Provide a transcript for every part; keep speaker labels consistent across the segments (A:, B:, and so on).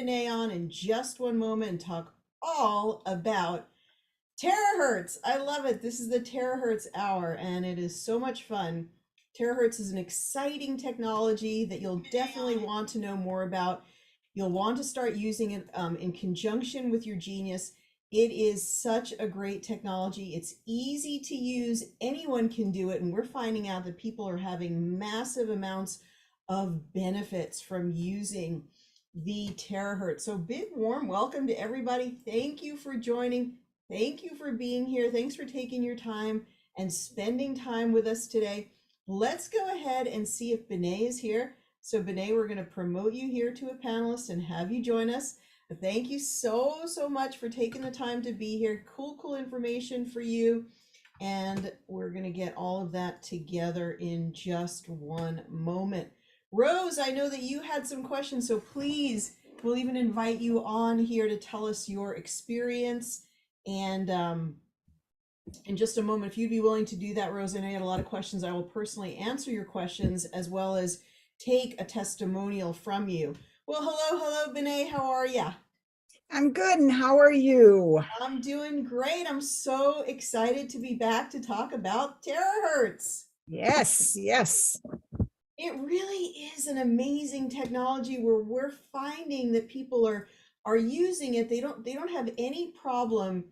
A: Benet on in just one moment and talk all about Terahertz. I love it. This is the Terahertz hour, and it is so much fun. Terahertz is an exciting technology that you'll definitely want to know more about. You'll want to start using it in conjunction with your Genius. It is such a great technology. It's easy to use. Anyone can do it, and we're finding out that people are having massive amounts of benefits from using the Terahertz. So big warm welcome to everybody. Thank you for joining. Thank you for being here. Thanks for taking your time and spending time with us today. Let's go ahead and see if Benet is here. So Benet, we're going to promote you here to a panelist and have you join us. Thank you so much for taking the time to be here. Cool information for you. And we're going to get all of that together in just one moment. Rose, I know that you had some questions, so please, we'll even invite you on here to tell us your experience. And in just a moment, if you'd be willing to do that, Rose, I know you had a lot of questions. I will personally answer your questions as well as take a testimonial from you. Well, hello, Benet. How are ya?
B: I'm good, and how are you?
A: I'm doing great. I'm so excited to be back to talk about Terahertz.
B: Yes.
A: It really is an amazing technology where we're finding that people are using it. They don't have any problem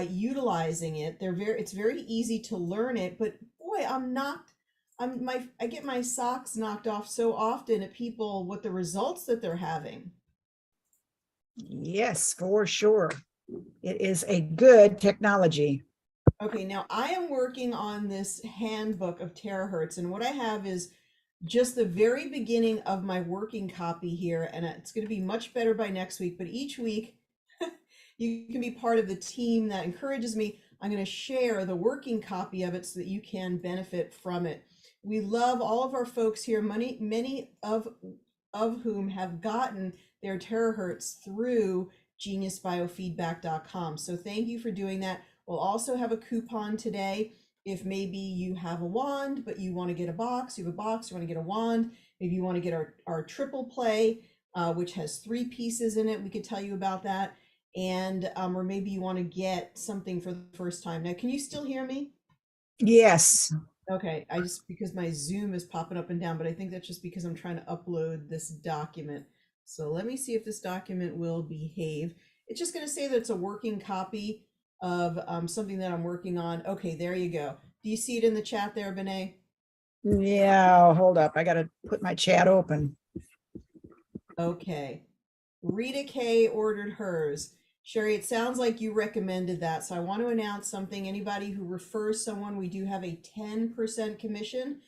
A: utilizing it. It's very easy to learn it, but boy, I get my socks knocked off so often at people with the results that they're having.
B: Yes, for sure. It is a good technology.
A: Okay, now I am working on this handbook of Terahertz, and what I have is just the very beginning of my working copy here, and it's going to be much better by next week. But each week, you can be part of the team that encourages me. I'm going to share the working copy of it so that you can benefit from it. We love all of our folks here, many of whom have gotten their Terahertz through geniusbiofeedback.com. So thank you for doing that. We'll also have a coupon today. If maybe you have a wand, but you want to get a box, you have a box, you want to get a wand, maybe you want to get our triple play, which has 3 pieces in it. We could tell you about that. And or maybe you want to get something for the first time. Now, can you still hear me?
B: Yes.
A: Okay, because my Zoom is popping up and down, but I think that's just because I'm trying to upload this document. So let me see if this document will behave. It's just going to say that it's a working copy of something that I'm working on. Okay, there you go. Do you see it in the chat there, Benet?
B: Yeah, hold up. I got to put my chat open.
A: Okay. Rita K ordered hers. Sherry, it sounds like you recommended that. So I want to announce something. Anybody who refers someone, we do have a 10% commission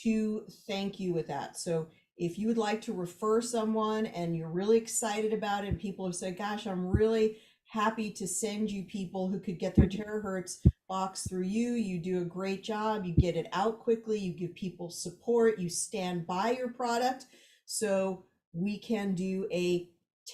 A: to thank you with that. So if you would like to refer someone and you're really excited about it, and people have said, gosh, I'm really happy to send you people who could get their Terahertz box through you. You do a great job. You get it out quickly. You give people support. You stand by your product. So we can do a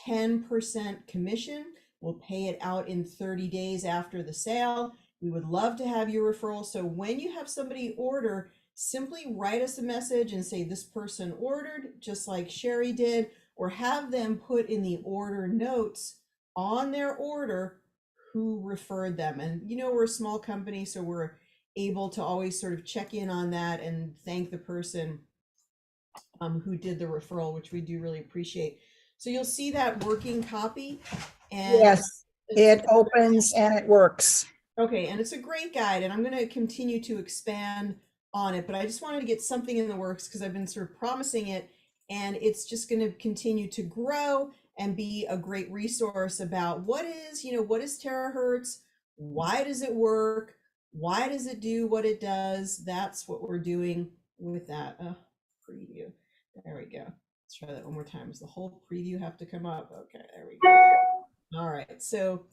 A: 10% commission. We'll pay it out in 30 days after the sale. We would love to have your referral. So when you have somebody order, simply write us a message and say this person ordered, just like Sherry did, or have them put in the order notes on their order who referred them. And you know, we're a small company, so we're able to always sort of check in on that and thank the person who did the referral, which we do really appreciate. So you'll see that working copy. And
B: yes, it opens and it works.
A: Okay, and it's a great guide, and I'm going to continue to expand on it, but I just wanted to get something in the works because I've been sort of promising it, and it's just going to continue to grow and be a great resource about what is Terahertz, why does it work, why does it do what it does. That's what we're doing with that. Preview. There we go. Let's try that one more time. Does the whole preview have to come up? Okay, there we go. All right, so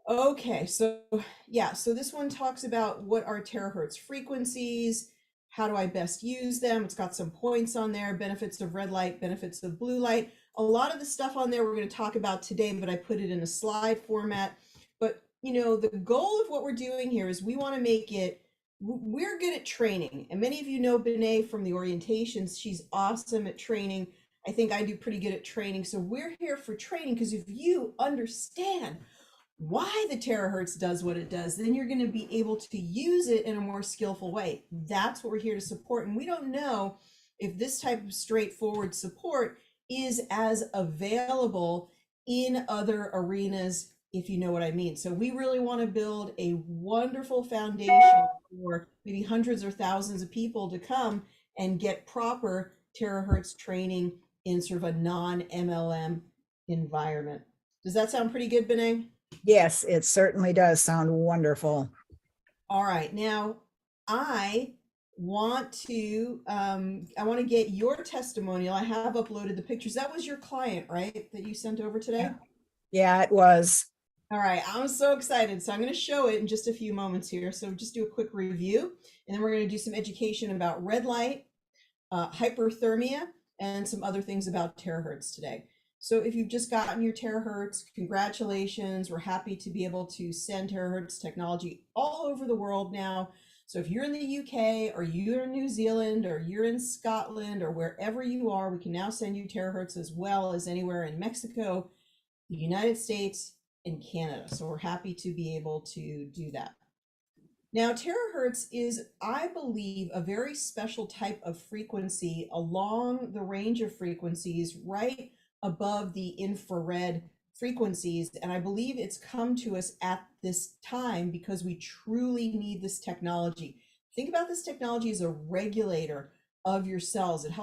A: okay, so yeah, so this one talks about what are terahertz frequencies, how do I best use them. It's got some points on there, benefits of red light, benefits of blue light. A lot of the stuff on there we're going to talk about today, but I put it in a slide format. But you know, the goal of what we're doing here is we want to make it, we're good at training. And many of you know Benet from the orientations. She's awesome at training. I think I do pretty good at training. So we're here for training, because if you understand why the terahertz does what it does, then you're going to be able to use it in a more skillful way. That's what we're here to support. And we don't know if this type of straightforward support is as available in other arenas, if you know what I mean. So we really want to build a wonderful foundation for maybe hundreds or thousands of people to come and get proper terahertz training in sort of a non-MLM environment. Does that sound pretty good, Benay?
B: Yes, it certainly does sound wonderful.
A: All right, now I want to get your testimonial. I have uploaded the pictures. That was your client, right, that you sent over today?
B: Yeah, it was.
A: All right, I'm so excited. So I'm going to show it in just a few moments here. So just do a quick review, and then we're going to do some education about red light, hyperthermia, and some other things about terahertz today. So if you've just gotten your terahertz, congratulations. We're happy to be able to send terahertz technology all over the world now. So if you're in the UK, or you're in New Zealand, or you're in Scotland, or wherever you are, we can now send you terahertz, as well as anywhere in Mexico, the United States, and Canada. So we're happy to be able to do that. Now, terahertz is, I believe, a very special type of frequency along the range of frequencies right above the infrared frequencies. And I believe it's come to us at this time because we truly need this technology. Think about this technology as a regulator of your cells. It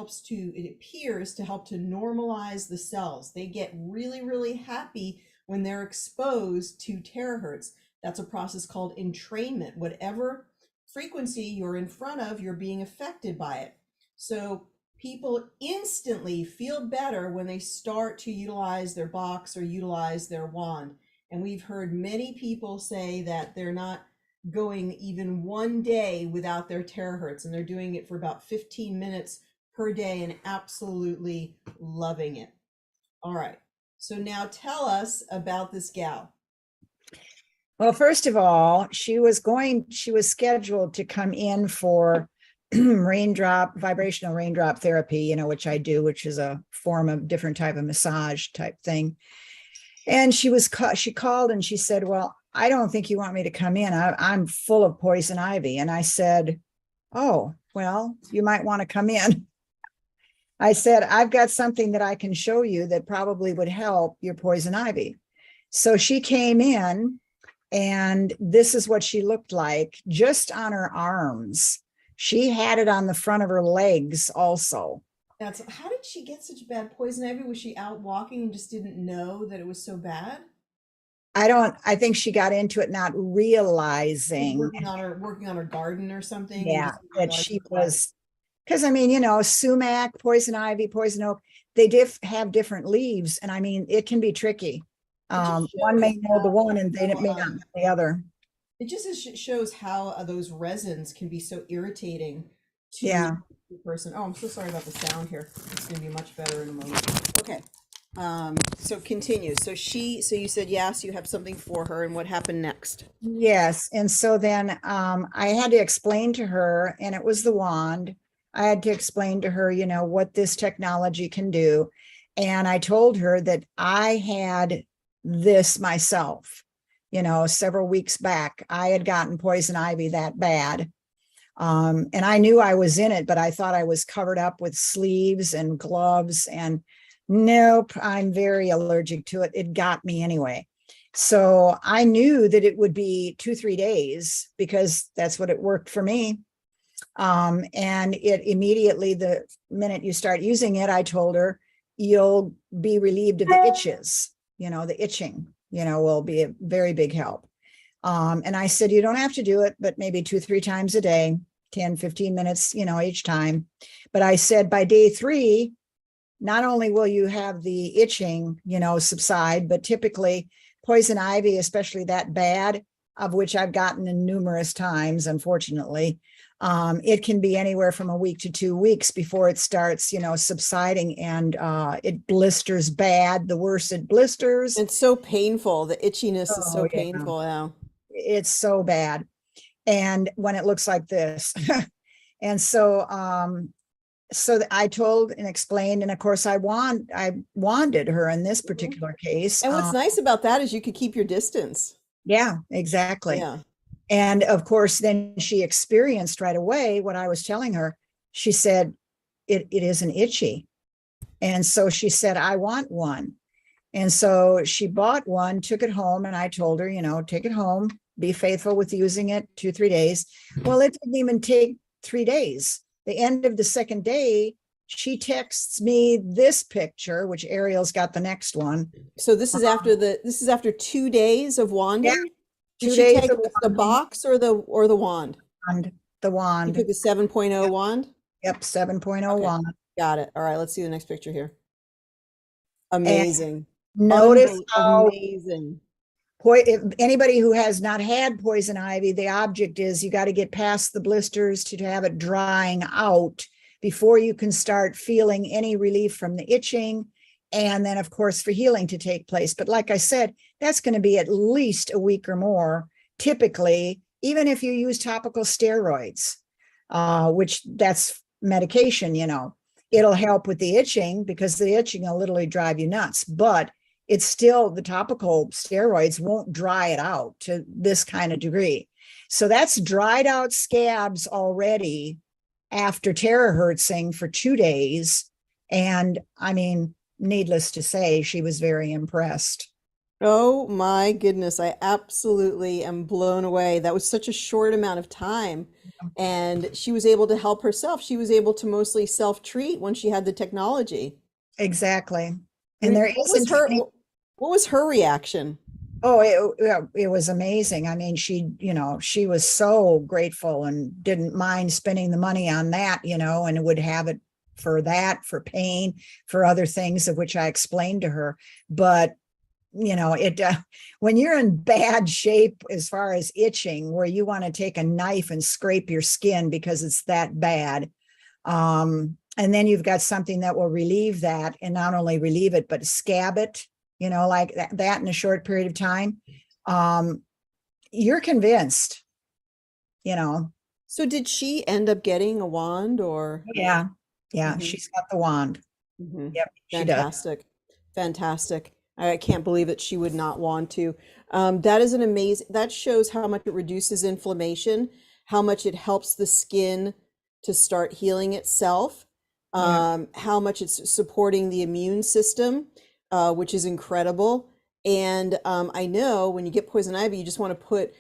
A: appears to help to normalize the cells. They get really, really happy when they're exposed to terahertz. That's a process called entrainment. Whatever frequency you're in front of, you're being affected by it. So people instantly feel better when they start to utilize their box or utilize their wand. And we've heard many people say that they're not going even one day without their terahertz, and they're doing it for about 15 minutes per day and absolutely loving it. All right. So now tell us about this gal.
B: Well, first of all, she was scheduled to come in for vibrational raindrop therapy, which I do, which is a form of different type of massage type thing. And she called and she said, well, I don't think you want me to come in. I'm full of poison ivy. And I said, oh, well, you might want to come in. I said, I've got something that I can show you that probably would help your poison ivy. So she came in, and this is what she looked like just on her arms. She had it on the front of her legs also.
A: How did she get such bad poison ivy? Was she out walking and just didn't know that it was so bad?
B: I think she got into it not realizing.
A: Working on her garden or something.
B: Yeah, that she was, because sumac, poison ivy, poison oak, they have different leaves. And it can be tricky. One may know the one and they may not know the other.
A: It just shows how those resins can be so irritating to the person. Oh, I'm so sorry about the sound here. It's going to be much better in a moment. Okay. So continue. So you said, yes, you have something for her, and what happened next?
B: Yes. And so then I had to explain to her, and it was the wand. I had to explain to her, what this technology can do. And I told her that I had this myself, several weeks back. I had gotten poison ivy that bad. And I knew I was in it, but I thought I was covered up with sleeves and gloves, and nope, I'm very allergic to it. It got me anyway. So I knew that it would be 2-3 days because that's what it worked for me. And it immediately, the minute you start using it, I told her, you'll be relieved of the itches, the itching, will be a very big help. And I said, you don't have to do it, but maybe 2-3 times a day, 10-15 minutes, each time. But I said, by day 3, not only will you have the itching, subside, but typically poison ivy, especially that bad, of which I've gotten in numerous times, unfortunately, it can be anywhere from a week to 2 weeks before it starts, subsiding, and it blisters bad. The worse it blisters.
A: It's so painful. The itchiness is so painful. Yeah.
B: It's so bad. And when it looks like this. And so I told and explained, and of course I wanded her in this
A: Mhm.
B: particular case.
A: And what's nice about that is you could keep your distance.
B: Yeah, exactly.
A: Yeah.
B: And of course, then she experienced right away what I was telling her. She said, it isn't itchy. And so she said, I want one. And so she bought one, took it home, and I told her, take it home, be faithful with using it 2, 3 days. Well, it didn't even take 3 days. The end of the second day, she texts me this picture, which Ariel's got the next one.
A: So this is after 2 days of
B: Yeah,
A: wanding. Did
B: two
A: she
B: days
A: take
B: of
A: the box or the wand?
B: wand, the
A: She took
B: wand.
A: the 7.0 wand.
B: Yep, 7.0
A: Okay,
B: wand.
A: got it. All right, let's see the next picture here.
B: And
A: Amazing.
B: notice how
A: Amazing.
B: if anybody who has not had poison ivy, the object is you got to get past the blisters to have it drying out before you can start feeling any relief from the itching. And then, of course, for healing to take place. But like I said, that's going to be at least a week or more, typically, even if you use topical steroids, which that's medication, it'll help with the itching because the itching will literally drive you nuts. But it's still, the topical steroids won't dry it out to this kind of degree. So that's dried out scabs already after terahertzing for 2 days. And I mean, needless to say, she was very impressed.
A: Oh my goodness, I absolutely am blown away. That was such a short amount of time. And she was able to help herself. She was able to mostly self-treat when she had the technology.
B: Exactly.
A: I
B: And
A: mean,
B: there isn't any.
A: what was her reaction?
B: Oh, it was amazing. I mean, she was so grateful and didn't mind spending the money on that, and would have it for that, for pain, for other things of which I explained to her. But, it when you're in bad shape as far as itching, where you want to take a knife and scrape your skin because it's that bad, and then you've got something that will relieve that, and not only relieve it, but scab it, like that in a short period of time. Um, you're convinced, you know.
A: So did she end up getting a wand or?
B: Yeah, yeah,
A: Mhm,
B: she's got the wand.
A: mhm.
B: Yep, she does.
A: Fantastic. Fantastic. I can't believe that she would not want to. That is an amazing, that shows how much it reduces inflammation, how much it helps the skin to start healing itself,
B: Yeah.
A: how much it's supporting the immune system, which is incredible. And I know when you get poison ivy, you just want to put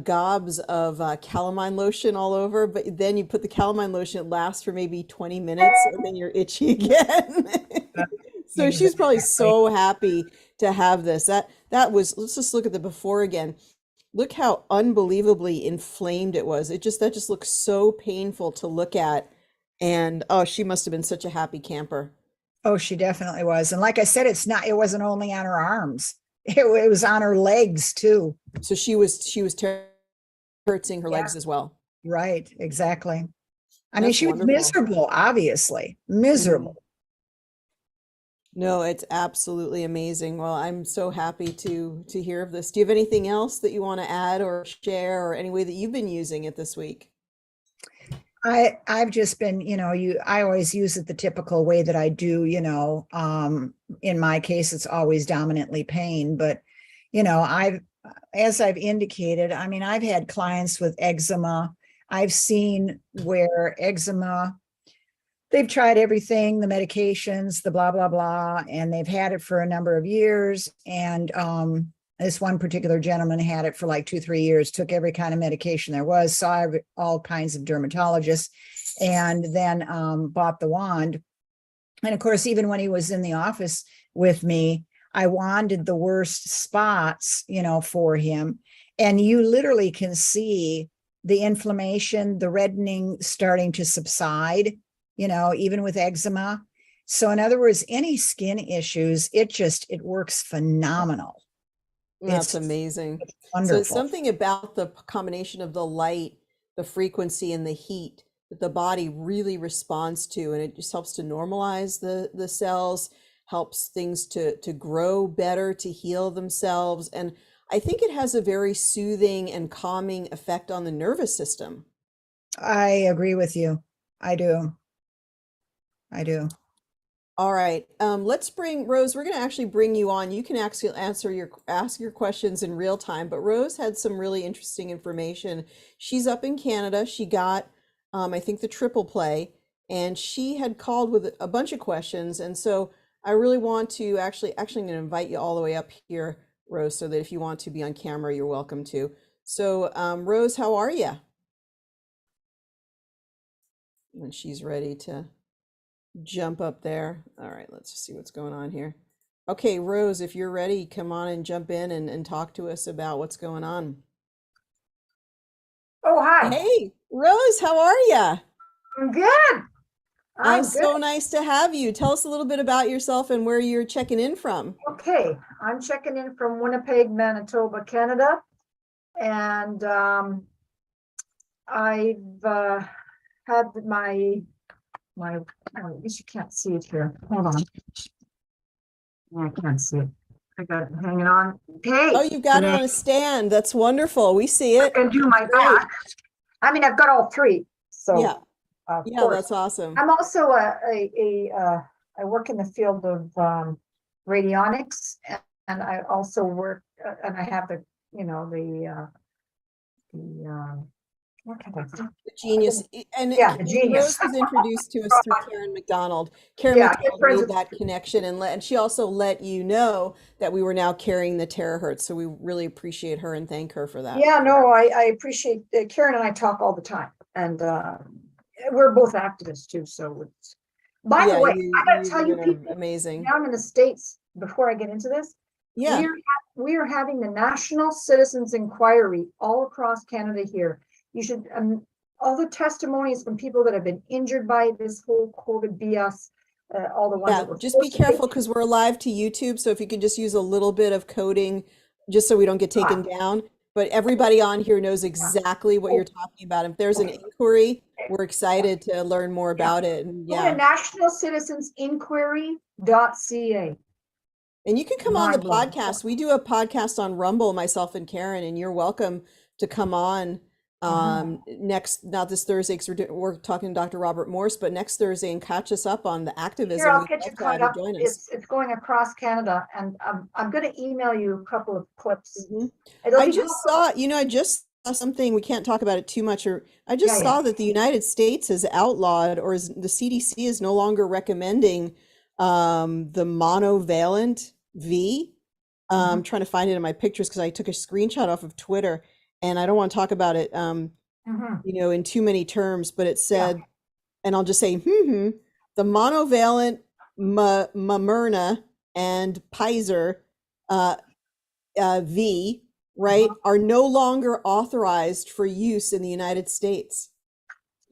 A: gobs of calamine lotion all over, but then you put the calamine lotion, it lasts for maybe 20 minutes and then you're itchy again. So she's probably
B: Exactly.
A: so happy to have this. That was, let's just look at the before again. Look how unbelievably inflamed it was. That just looks so painful to look at. And oh, she must have been such a happy camper.
B: Oh, she definitely was. And like I said, it wasn't only on her arms. It was on her legs too.
A: So she was hurting her
B: Yeah,
A: legs as well.
B: right. Exactly. I mean,
A: That's
B: she was
A: wonderful.
B: miserable, obviously.
A: Mhm.
B: Miserable.
A: No, it's absolutely amazing. Well, I'm so happy to hear of this. Do you have anything else that you want to add or share or any way that you've been using it this week?
B: I've just been, I always use it the typical way that I do, in my case, it's always dominantly pain, but, as I've indicated, I mean, I've had clients with eczema. I've seen where eczema, they've tried everything, the medications, the blah, blah, blah, and they've had it for a number of years. And this one particular gentleman had it for like 2, 3 years, took every kind of medication there was, saw all kinds of dermatologists, and then bought the wand. And of course, even when he was in the office with me, I wanded the worst spots, for him. And you literally can see the inflammation, the reddening starting to subside, even with eczema. So in other words, any skin issues, it works phenomenal.
A: That's
B: It's
A: amazing. So it's
B: wonderful.
A: something about the combination of the light, the frequency, and the heat that the body really responds to, and it just helps to normalize the cells, helps things to grow better, to heal themselves, and I think it has a very soothing and calming effect on the nervous system.
B: I agree with you. I do. I do.
A: All right. Let's bring Rose. We're going to actually bring you on. You can actually ask your questions in real time. But Rose had some really interesting information. She's up in Canada. She got, I think, the triple play, and she had called with a bunch of questions. And so I really want to actually I'm going to invite you all the way up here, Rose, so that if you want to be on camera, you're welcome to. So, Rose, how are you? When she's ready to jump up there. All right, let's see what's going on here. Okay, Rose, if you're ready, come on and jump in and talk to us about what's going on.
C: Oh, hi.
A: Hey, Rose, how are you?
C: I'm good. I'm good.
A: So nice to have you. Tell us a little bit about yourself and where you're checking in from.
C: Okay, I'm checking in from Winnipeg, Manitoba, Canada. And I've had my, oh, I guess you can't see it here. Hold on. I can't see it. I got it hanging on. Okay.
A: Oh, you've got it on a stand. That's wonderful. We see it.
C: I can do my back. I mean, I've got all three. So
A: Yeah,
C: of
A: yeah,
C: course.
A: that's awesome.
C: I'm also I work in the field of radionics, and I also work and I have the what can I say?
A: The genius. And
C: Yeah, the genius.
A: Rose was introduced to us through Karen McDonald. Karen
C: Yeah,
A: McDonald
C: friends
A: made
C: with-
A: that connection, and she also let you know that we were now carrying the terahertz. So we really appreciate her and thank her for that.
C: Yeah, no, I appreciate Karen and I talk all the time, and we're both activists too. So it's. By the
A: Yeah,
C: way,
A: you
C: I gotta
A: you
C: tell you,
A: are
C: people
A: amazing.
C: down in the States, before I get into this,
A: Yeah,
C: we are having the National Citizens Inquiry all across Canada here. You should, all the testimonies from people that have been injured by this whole COVID BS, all the ones
A: yeah.
C: that were
A: Just be
C: forced to take-
A: careful because we're live to YouTube. So if you could just use a little bit of coding, just so we don't get taken down. But everybody on here knows exactly what you're talking about. If there's an inquiry, we're excited to learn more about it. And
C: Go to
A: yeah.
C: nationalcitizensinquiry.ca.
A: And you can come on the
C: Mind-blowing.
A: podcast. We do a podcast on Rumble, myself and Karen, and you're welcome to come on next, not this Thursday, because we're talking to Dr. Robert Morse, but next Thursday, and catch us up on the activism.
C: Here, I'll
A: We'd
C: get
A: love
C: you
A: to have
C: caught up.
A: join us.
C: It's going across Canada, and I'm going to email you a couple of clips.
A: Mhm.
C: It'll
A: I
C: be
A: just
C: helpful.
A: saw, I just saw something, we can't talk about it too much, or I just
C: Yeah,
A: saw that the United States has outlawed, or the CDC is no longer recommending the monovalent V. I'm trying to find it in my pictures because I took a screenshot off of Twitter, and I don't want to talk about it,
C: Mhm.
A: in too many terms, but it said, and I'll just say, the monovalent Moderna and Pfizer V, right, are no longer authorized for use in the United States.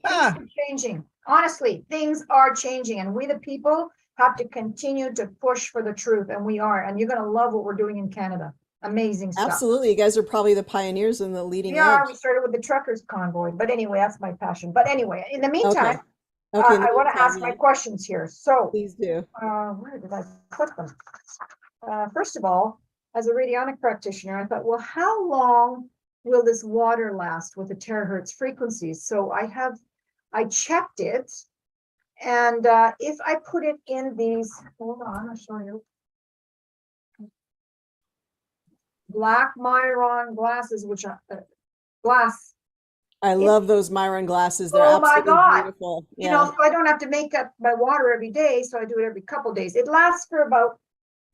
B: Ah.
C: Things are changing. Honestly, things are changing, and we the people have to continue to push for the truth, and we are. And you're going to love what we're doing in Canada. Amazing stuff.
A: Absolutely, you guys are probably the pioneers and the leading
C: We are.
A: edge.
C: We started with the truckers convoy, but anyway, that's my passion. But anyway, in the meantime,
A: Okay, in the
C: I want to
A: meantime,
C: ask my questions here. So,
A: please do.
C: where did I put them? First of all, as a radionic practitioner, I thought, well, how long will this water last with the terahertz frequencies? So I checked it, and if I put it in these, hold on, I'll show you. Black Myron glasses, which are glass.
A: I love those Myron glasses. They're
C: Oh my
A: absolutely
C: God.
A: beautiful.
C: You know, so I don't have to make up my water every day, so I do it every couple days. It lasts for about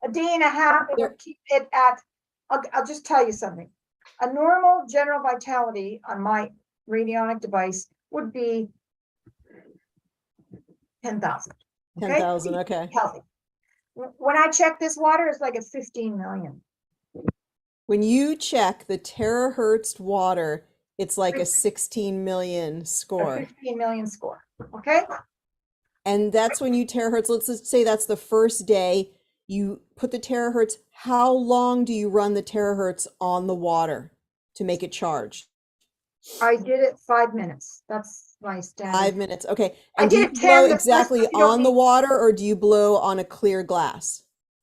C: a day and a half. It will keep it at, I'll just tell you something. A normal general vitality on my radionic device would be 10,000.
A: 10,000, okay.
C: Healthy. When I check this water, it's like a 15 million.
A: When you check the terahertz water, it's like a 16 million
C: A
A: score.
C: 15 million score. Okay.
A: And that's when you terahertz, let's just say that's the first day you put the terahertz. How long do you run the terahertz on the water to make it charge?
C: I did it 5 minutes. That's my standard.
A: 5 minutes, okay.
C: I
A: And do
C: did
A: you
C: it 10,
A: blow
C: but
A: exactly
C: you don't
A: on the
C: need-
A: water, or do you blow on a clear glass?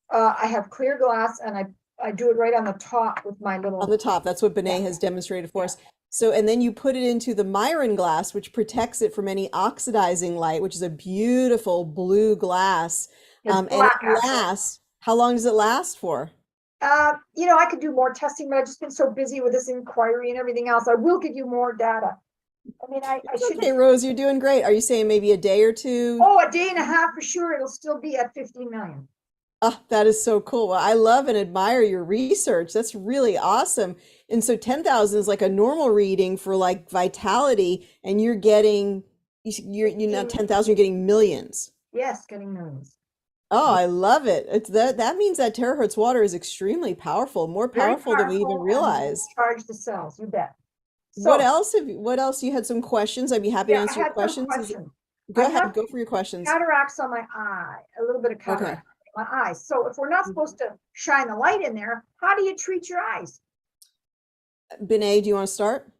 C: I have clear glass, and I do it right on the top with my little.
A: On the top, that's what Benet
C: Yeah.
A: has demonstrated for us. So, and then you put it into the Myron glass, which protects it from any oxidizing light, which is a beautiful blue glass.
C: It's
A: And
C: black,
A: it
C: actually.
A: lasts, how long does it last for?
C: I could do more testing, but I've just been so busy with this inquiry and everything else. I will give you more data. I mean, I should.
A: Okay, Rose, you're doing great. Are you saying maybe a day or two?
C: Oh, a day and a half for sure. It'll still be at 15 million.
A: Oh, that is so cool. Well, I love and admire your research. That's really awesome. And so 10,000 is like a normal reading for like vitality, and you're getting, you're not 10,000, you're getting millions.
C: Yes, getting millions.
A: Oh, I love it. It's that means that terahertz water is extremely powerful, more
C: Very
A: powerful than we even
C: powerful and
A: realize.
C: charge the cells, you bet.
A: What
C: So,
A: else what else? You had some questions. I'd be happy to
C: yeah, I
A: answer your
C: had some
A: questions.
C: questions.
A: Go
C: I
A: ahead,
C: have
A: go for your questions.
C: cataracts on my eye, a little bit of
A: Okay.
C: cataract in my eyes. So if we're not supposed to shine the light in there, how do you treat your eyes?
A: Benet, do you want to start?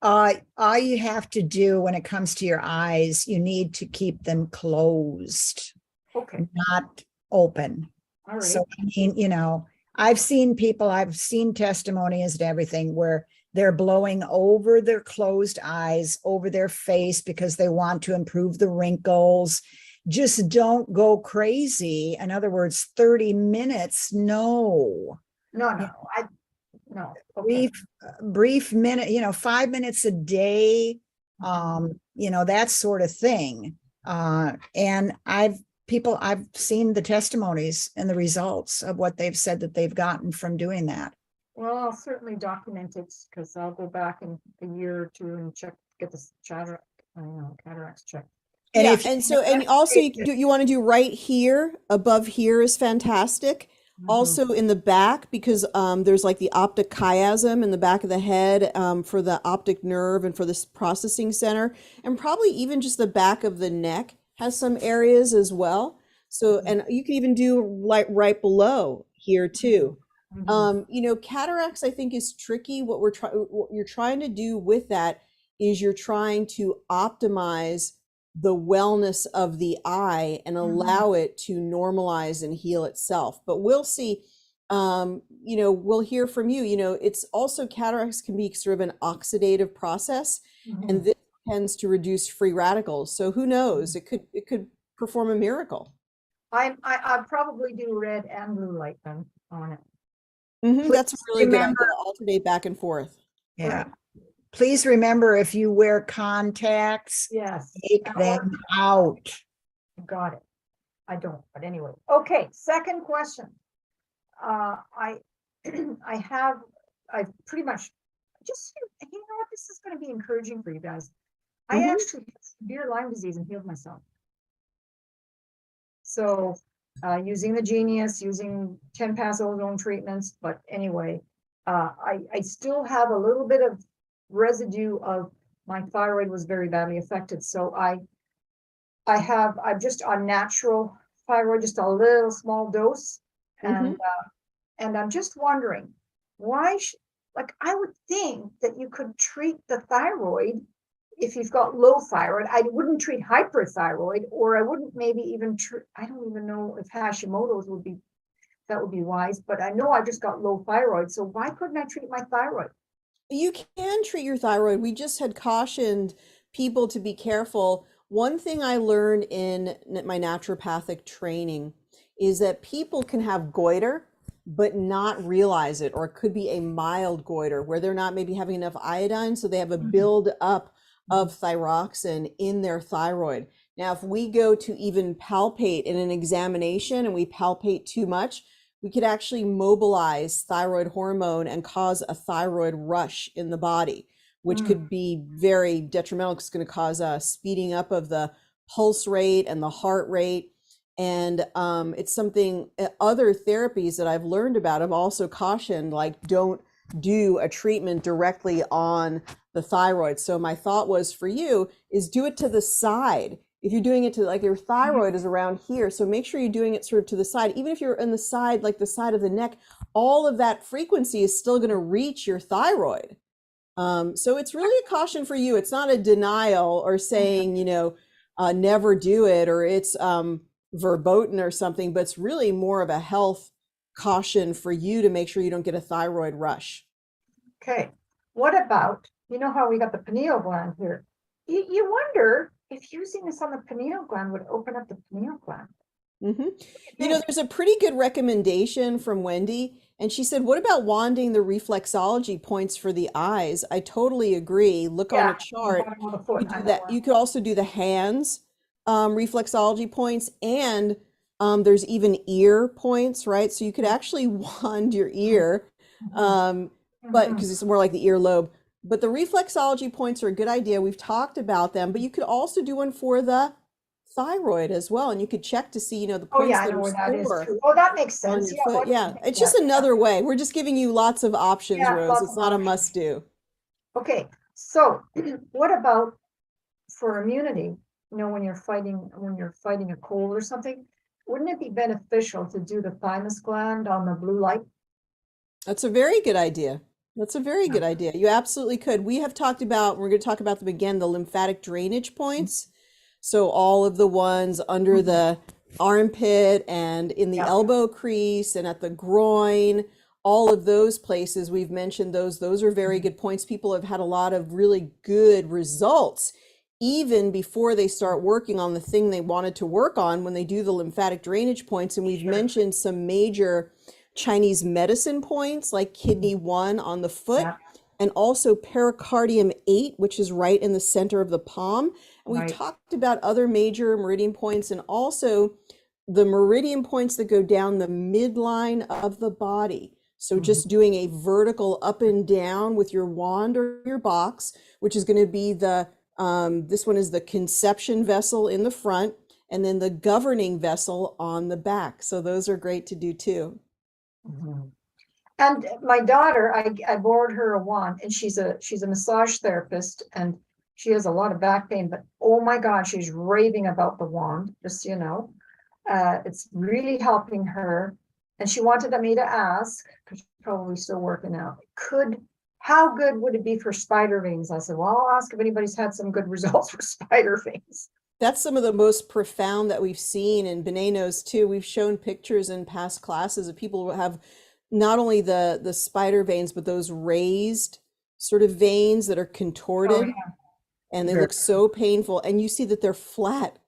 B: All you have to do when it comes to your eyes, you need to keep them closed,
C: Okay,
B: not open.
C: all right.
B: So, I mean, I've seen testimonies and everything where they're blowing over their closed eyes, over their face because they want to improve the wrinkles. Just don't go crazy. In other words, 30 minutes, no.
C: No. Okay.
B: Brief minute, 5 minutes a day, that sort of thing. And I've seen the testimonies and the results of what they've said that they've gotten from doing that.
C: Well, I'll certainly document it because I'll go back in a year or two and get this cataracts checked.
B: And
A: yeah,
B: if
A: and also you want to do right here, above here is fantastic. Also in the back, because there's like the optic chiasm in the back of the head for the optic nerve and for this processing center, and probably even just the back of the neck has some areas as well. So, and you can even do like right below here too. Cataracts I think is tricky. What you're trying to do with that is you're trying to optimize the wellness of the eye and allow it to normalize and heal itself. But we'll see, we'll hear from you. It's also cataracts can be sort of an oxidative process, and this tends to reduce free radicals. So who knows? It could perform a miracle.
C: I probably do red and blue light then on it.
A: That's a really good idea.
B: remember-
A: Alternate back and forth.
B: Yeah.
C: Right.
B: Please remember, if you wear contacts,
C: Yes,
B: take them out.
C: got it. I don't, but anyway. Okay, second question. I pretty much just, what, this is going to be encouraging for you guys. I actually had severe Lyme disease and healed myself. So using the Genius, using 10-pass ozone treatments, but anyway, I still have a little bit of residue of my thyroid was very badly affected. So I'm just on natural thyroid, just a little small dose. And I'm just wondering why, I would think that you could treat the thyroid if you've got low thyroid. I wouldn't treat hyperthyroid, or I wouldn't maybe even I don't even know if Hashimoto's would be wise, but I know I just got low thyroid. So why couldn't I treat my thyroid?
A: You can treat your thyroid. We just had cautioned people to be careful. One thing I learned in my naturopathic training is that people can have goiter, but not realize it, or it could be a mild goiter where they're not maybe having enough iodine, so they have a build up of thyroxine in their thyroid. Now, if we go to even palpate in an examination and we palpate too much, we could actually mobilize thyroid hormone and cause a thyroid rush in the body, which could be very detrimental because it's going to cause a speeding up of the pulse rate and the heart rate. And it's something other therapies that I've learned about have also cautioned, like don't do a treatment directly on the thyroid. So my thought was for you is do it to the side. If you're doing it to your thyroid is around here, so make sure you're doing it sort of to the side. Even if you're in the side, like the side of the neck, all of that frequency is still going to reach your thyroid. So it's really a caution for you. It's not a denial or saying, never do it, or it's verboten or something, but it's really more of a health caution for you to make sure you don't get a thyroid rush.
C: Okay. what about, you know how we got the pineal gland here? You wonder if using this on the pineal gland would open up the pineal gland.
A: Hmm. You know,
C: Think.
A: there's a pretty good recommendation from Wendy, and she said, what about wanding the reflexology points for the eyes? I totally agree. Look on
C: Yeah,
A: a chart.
C: bottom of the
A: You
C: foot.
A: could
C: I
A: do
C: know
A: that.
C: where.
A: You could also do the hands reflexology points, and there's even ear points, right? So you could actually wand your ear,
C: Mhm,
A: um, but
C: mhm.
A: because it's more like the earlobe. But the reflexology points are a good idea. We've talked about them, but you could also do one for the thyroid as well, and you could check to see, you know, the
C: Oh, yeah,
A: points
C: I
A: that
C: know
A: are
C: where that is
A: sore
C: too. Oh, that makes
A: on
C: sense.
A: your
C: Yeah,
A: foot.
C: why didn't I
A: Yeah,
C: think of
A: it's
C: that?
A: just
C: Yeah,
A: another way. We're just giving you lots of options,
C: yeah,
A: Rose.
C: lots
A: It's
C: of
A: not a
C: options.
A: must do.
C: Okay, so what about for immunity? You know, when you're fighting a cold or something, wouldn't it be beneficial to do the thymus gland on the blue light?
A: That's a very good idea. That's a very
C: Yeah.
A: good idea. You absolutely could. We have talked about, we're going to talk about them again, the lymphatic drainage points. So all of the ones under
C: Mhm.
A: the armpit and in the
C: Yeah,
A: elbow crease and at the groin, all of those places, we've mentioned those. Those are very good points. People have had a lot of really good results even before they start working on the thing they wanted to work on when they do the lymphatic drainage points. And we've
C: sure.
A: mentioned some major Chinese medicine points like kidney 1 on the foot
C: Yeah,
A: and also pericardium 8, which is right in the center of the palm. And we've
C: right.
A: talked about other major meridian points and also the meridian points that go down the midline of the body. So
C: Mhm.
A: just doing a vertical up and down with your wand or your box, which is going to be this one is the conception vessel in the front and then the governing vessel on the back. So those are great to do too.
C: Mhm. And my daughter, I borrowed her a wand, and she's a massage therapist, and she has a lot of back pain, but oh my God, she's raving about the wand, just so you know. It's really helping her. And she wanted me to ask, because she's probably still working out, how good would it be for spider veins? I said, well, I'll ask if anybody's had some good results for spider veins.
A: That's some of the most profound that we've seen, and Benet knows too. We've shown pictures in past classes of people who have not only the spider veins, but those raised sort of veins that are
C: Oh,
A: contorted,
C: yeah.
A: and they
C: Very.
A: look so painful. And you see that they're flat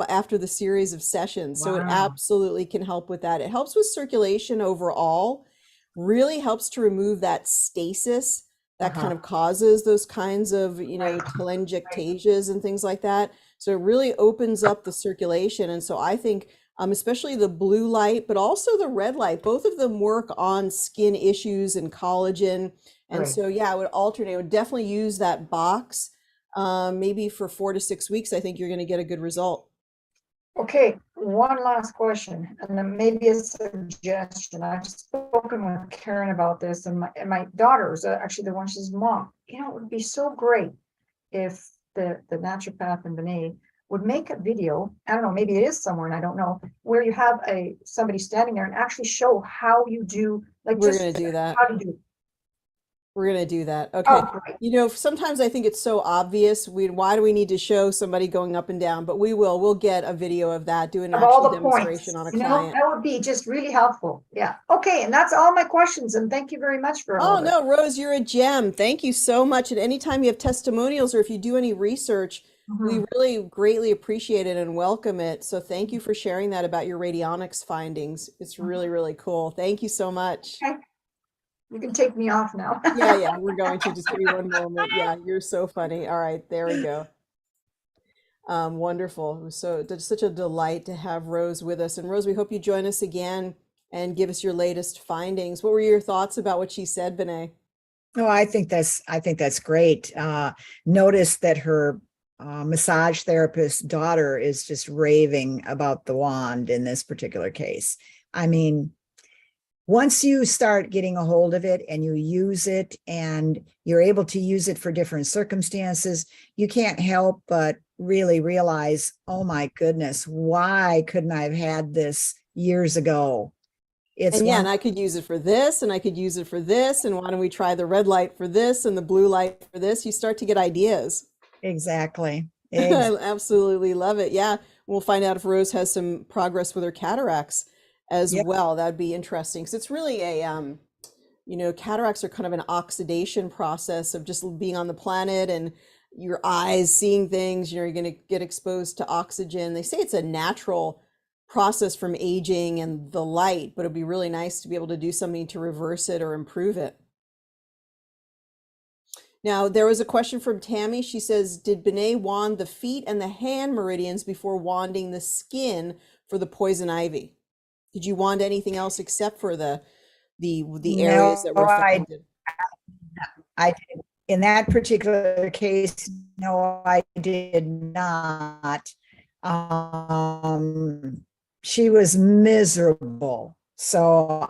A: after the series of sessions. So it
C: Wow.
A: absolutely can help with that. It helps with circulation overall, really helps to remove that stasis that
C: Uh-huh.
A: kind of causes those kinds of, you
C: Right,
A: know,
C: right.
A: telangiectasias and things like that. So it really opens up the circulation. And so I think, especially the blue light, but also the red light, both of them work on skin issues and collagen. And
C: Right.
A: so, yeah, I would alternate. I would definitely use that box. Maybe for 4 to 6 weeks, I think you're going to get a good result.
C: Okay, one last question, and then maybe a suggestion. I've spoken with Karen about this, and my daughter is actually the one. She says, "Mom, it would be so great if the naturopath and Benet would make a video. I don't know, maybe it is somewhere, and I don't know, where you have somebody standing there and actually show how you do, like
A: We're
C: just
A: going to do that.
C: how to do."
A: We're going to do that.
C: Oh,
A: Okay.
C: great.
A: You know, sometimes I think it's so obvious. Why do we need to show somebody going up and down? But we will. We'll get a video of that, do an
C: Of all
A: actual
C: the
A: demonstration
C: points,
A: on a
C: you know,
A: client.
C: that would be just really helpful. Yeah. Okay, and that's all my questions, and thank you very much for all
A: Oh,
C: of it.
A: no, Rose, you're a gem. Thank you so much. And anytime you have testimonials or if you do any research, we
C: Mhm.
A: really greatly appreciate it and welcome it. So thank you for sharing that about your radionics findings. It's really,
C: Mhm.
A: really cool. Thank you so much.
C: Okay, you can take me off now.
A: Yeah, yeah, we're going to. Just give me one moment. Yeah, you're so funny. All right, there we go. Wonderful. It was it's such a delight to have Rose with us. And Rose, we hope you join us again and give us your latest findings. What were your thoughts about what she said, Benet?
B: Oh, I think that's great. Notice that her massage therapist daughter is just raving about the wand in this particular case. I mean, once you start getting a hold of it and you use it and you're able to use it for different circumstances, you can't help but really realize, oh my goodness, why couldn't I have had this years ago? It's
A: And yeah,
B: one
A: and I could use it for this, and I could use it for this, and why don't we try the red light for this and the blue light for this? You start to get ideas.
B: exactly.
A: I absolutely love it. Yeah, we'll find out if Rose has some progress with her cataracts as
B: Yep.
A: well. That'd be interesting because it's really You know, cataracts are kind of an oxidation process of just being on the planet and your eyes seeing things. You know, you're going to get exposed to oxygen. They say it's a natural process from aging and the light, but it'd be really nice to be able to do something to reverse it or improve it. Now, there was a question from Tammy. She says, did Benet wand the feet and the hand meridians before wanding the skin for the poison ivy? Did you wand anything else except for the areas that were affected?
B: I did. In that particular case, no, I did not. She was miserable. So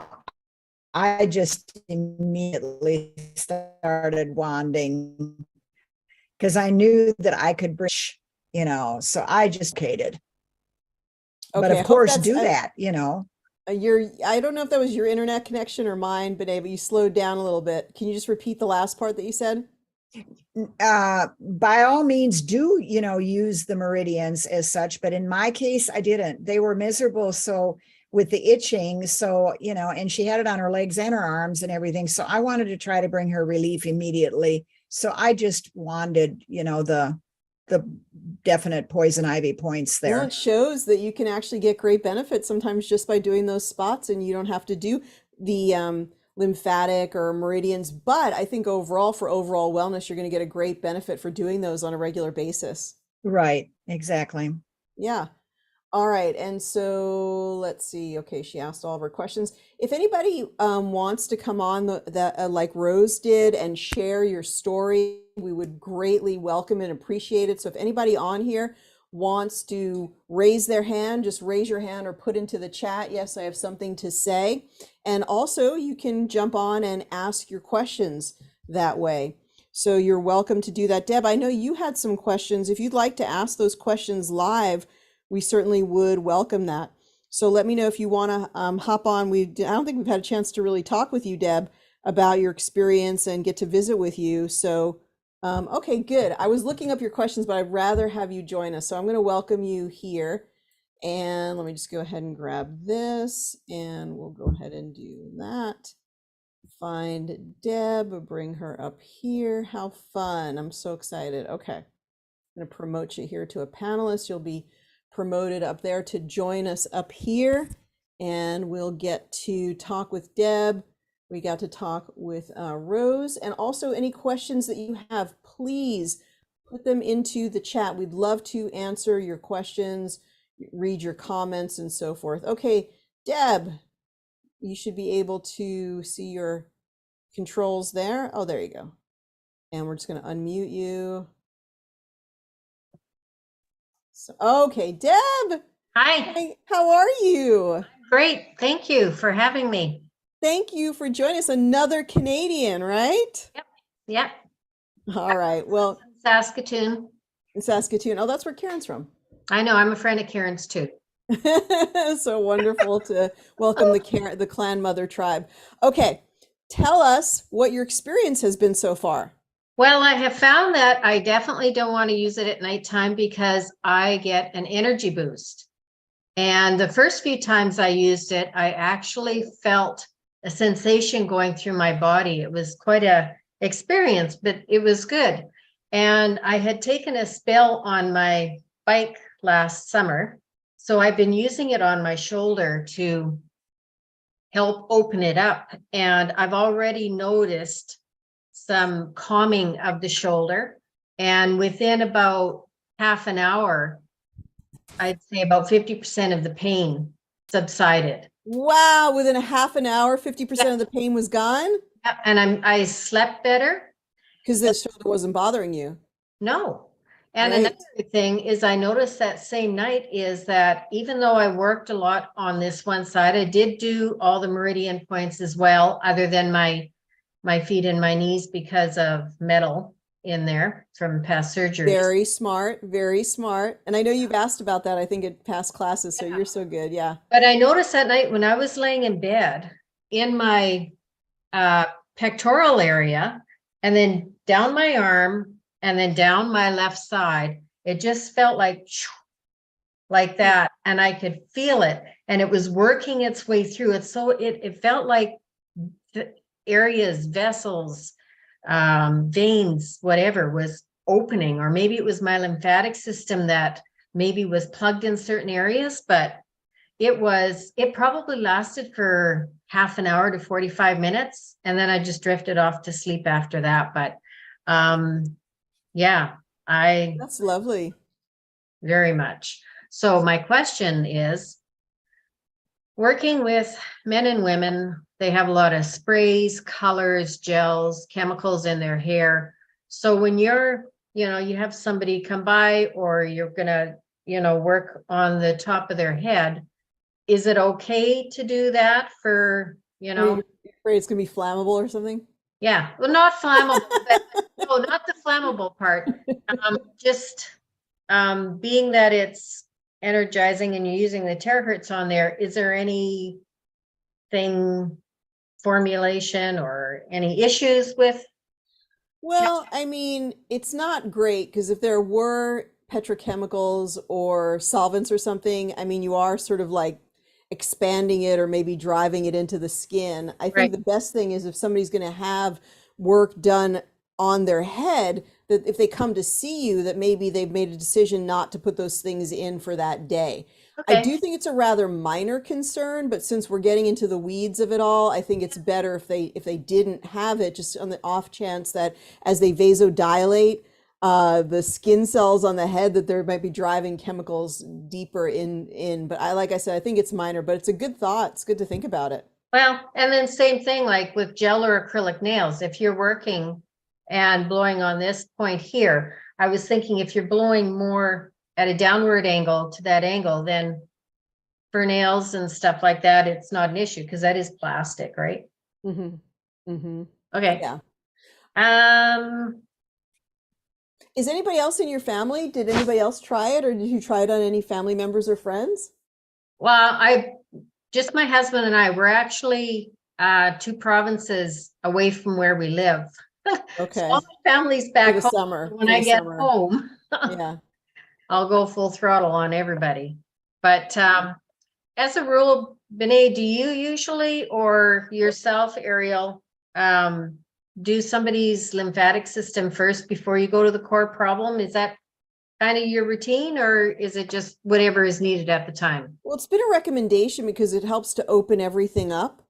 B: I just immediately started wanding because I knew that I could bridge, you know, so I just cated. But
A: Okay,
B: of course, do that, you know.
A: I don't know if that was your internet connection or mine, but you slowed down a little bit. Can you just repeat the last part that you said?
B: By all means, do, you know, use the meridians as such, but in my case, I didn't. They were miserable. So with the itching, so, you know, and she had it on her legs and her arms and everything. So I wanted to try to bring her relief immediately. So I just wanded, you know, the definite poison ivy points there.
A: Well, it shows that you can actually get great benefits sometimes just by doing those spots, and you don't have to do the lymphatic or meridians. But I think overall, for overall wellness, you're going to get a great benefit for doing those on a regular basis.
B: Right, exactly.
A: Yeah. All right. And so let's see. Okay, she asked all of her questions. If anybody wants to come on like Rose did and share your story, we would greatly welcome and appreciate it. So if anybody on here wants to raise their hand, just raise your hand or put into the chat, yes, I have something to say. And also you can jump on and ask your questions that way. So you're welcome to do that. Deb, I know you had some questions. If you'd like to ask those questions live, we certainly would welcome that. So let me know if you want to hop on. I don't think we've had a chance to really talk with you, Deb, about your experience and get to visit with you. So, okay, good. I was looking up your questions, but I'd rather have you join us. So I'm going to welcome you here. And let me just go ahead and grab this and we'll go ahead and do that. Find Deb, bring her up here. How fun. I'm so excited. Okay. I'm going to promote you here to a panelist. You'll be promoted up there to join us up here, and we'll get to talk with Deb. We got to talk with Rose, and also any questions that you have, please put them into the chat. We'd love to answer your questions, read your comments, and so forth. Okay, Deb, you should be able to see your controls there. Oh, there you go. And we're just going to unmute you. So, okay, Deb.
D: Hi.
A: How are you?
D: Great. Thank you for having me.
A: Thank you for joining us. Another Canadian, right?
D: Yep.
A: All right. Well,
D: Saskatoon.
A: in Saskatoon. Oh, that's where Karen's from.
D: I know. I'm a friend of Karen's too.
A: So wonderful to welcome the Clan Mother tribe. Okay. Tell us what your experience has been so far.
D: Well, I have found that I definitely don't want to use it at nighttime because I get an energy boost. And the first few times I used it, I actually felt a sensation going through my body. It was quite a experience, but it was good. And I had taken a spell on my bike last summer. So I've been using it on my shoulder to help open it up. And I've already noticed some calming of the shoulder. And within about half an hour, I'd say about 50% of the pain subsided.
A: Wow, within a half an hour, 50% of the pain was gone?
D: And I slept better.
A: Because the shoulder wasn't bothering you.
D: No. And
A: Right.
D: another thing is I noticed that same night is that even though I worked a lot on this one side, I did do all the meridian points as well, other than my feet and my knees because of metal in there from past surgeries.
A: Very smart, very smart. And I know you've asked about that, I think, at past classes, so you're so good, yeah.
D: But I noticed that night when I was laying in bed in my pectoral area, and then down my arm, and then down my left side, it just felt like that, and I could feel it, and it was working its way through it. So it felt like areas, vessels, veins, whatever was opening, or maybe it was my lymphatic system that maybe was plugged in certain areas, but it probably lasted for half an hour to 45 minutes. And then I just drifted off to sleep after that. But yeah,
A: That's lovely.
D: very much. So my question is, working with men and women, they have a lot of sprays, colors, gels, chemicals in their hair. So when you're, you have somebody come by, or you're gonna, work on the top of their head, is it okay to do that for,
A: Are you afraid it's gonna be flammable or something?
D: yeah, well, not flammable, but no, not the flammable part. Just being that it's energizing and you're using the terahertz on there, is there anything formulation or any issues with?
A: Well, I mean, it's not great because if there were petrochemicals or solvents or something, I mean, you are sort of like expanding it or maybe driving it into the skin. I think
D: Right.
A: the best thing is if somebody's going to have work done on their head, that if they come to see you, that maybe they've made a decision not to put those things in for that day. I
D: Okay,
A: do think it's a rather minor concern, but since we're getting into the weeds of it all, I think it's better if they didn't have it, just on the off chance that as they vasodilate, the skin cells on the head, that there might be driving chemicals deeper in. But like I said, I think it's minor, but it's a good thought. It's good to think about it.
D: well, and then same thing like with gel or acrylic nails, if you're working and blowing on this point here, I was thinking if you're blowing more at a downward angle to that angle, then for nails and stuff like that, it's not an issue because that is plastic, right?
A: Hmm. Hmm.
D: Okay.
A: Yeah.
D: Um,
A: Is anybody else in your family? Did anybody else try it, or did you try it on any family members or friends?
D: well, just my husband and I, we're actually 2 provinces away from where we live. So
A: Okay.
D: all my family's
A: For
D: back
A: the
D: home.
A: summer.
D: When
A: For
D: I
A: the
D: get
A: summer.
D: home,
A: Yeah.
D: I'll go full throttle on everybody. But as a rule, Benay, do you usually, or yourself, Ariel, do somebody's lymphatic system first before you go to the core problem? Is that kind of your routine, or is it just whatever is needed at the time?
A: Well, it's been a recommendation because it helps to open everything up.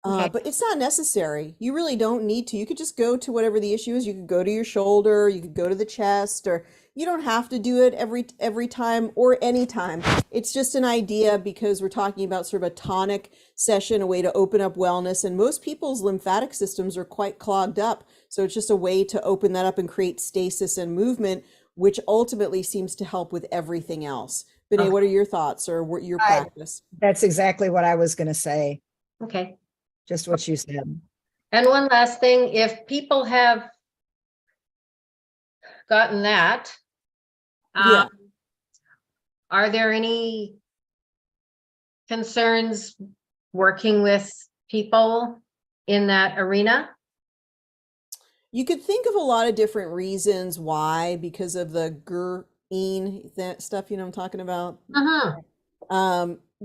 D: Okay,
A: But it's not necessary. You really don't need to. You could just go to whatever the issue is. You could go to your shoulder, you could go to the chest, or you don't have to do it every time or any time. It's just an idea because we're talking about sort of a tonic session, a way to open up wellness, and most people's lymphatic systems are quite clogged up. So it's just a way to open that up and create stasis and movement, which ultimately seems to help with everything else. Benay,
D: okay,
A: what are your thoughts or what your
B: I-
A: practice?
B: That's exactly what I was going to say,
D: okay.
B: just what you said.
D: And one last thing, if people have gotten that,
A: Yeah.
D: are there any concerns working with people in that arena?
A: You could think of a lot of different reasons why, because of the green that stuff, you know what I'm talking about.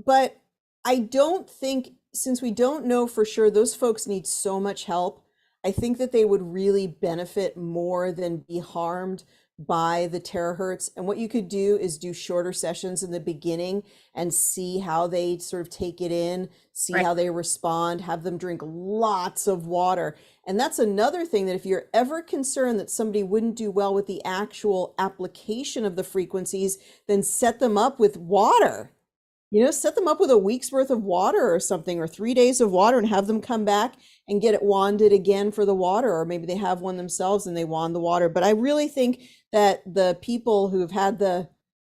A: But I don't think, since we don't know for sure, those folks need so much help. I think that they would really benefit more than be harmed by the terahertz. And what you could do is do shorter sessions in the beginning and see how they sort of take it in, see
D: Right.
A: how they respond, have them drink lots of water. And that's another thing, that if you're ever concerned that somebody wouldn't do well with the actual application of the frequencies, then set them up with water. Set them up with a week's worth of water or something, or 3 days of water, and have them come back and get it wanded again for the water. Or maybe they have one themselves and they wand the water. But I really think that the people who have had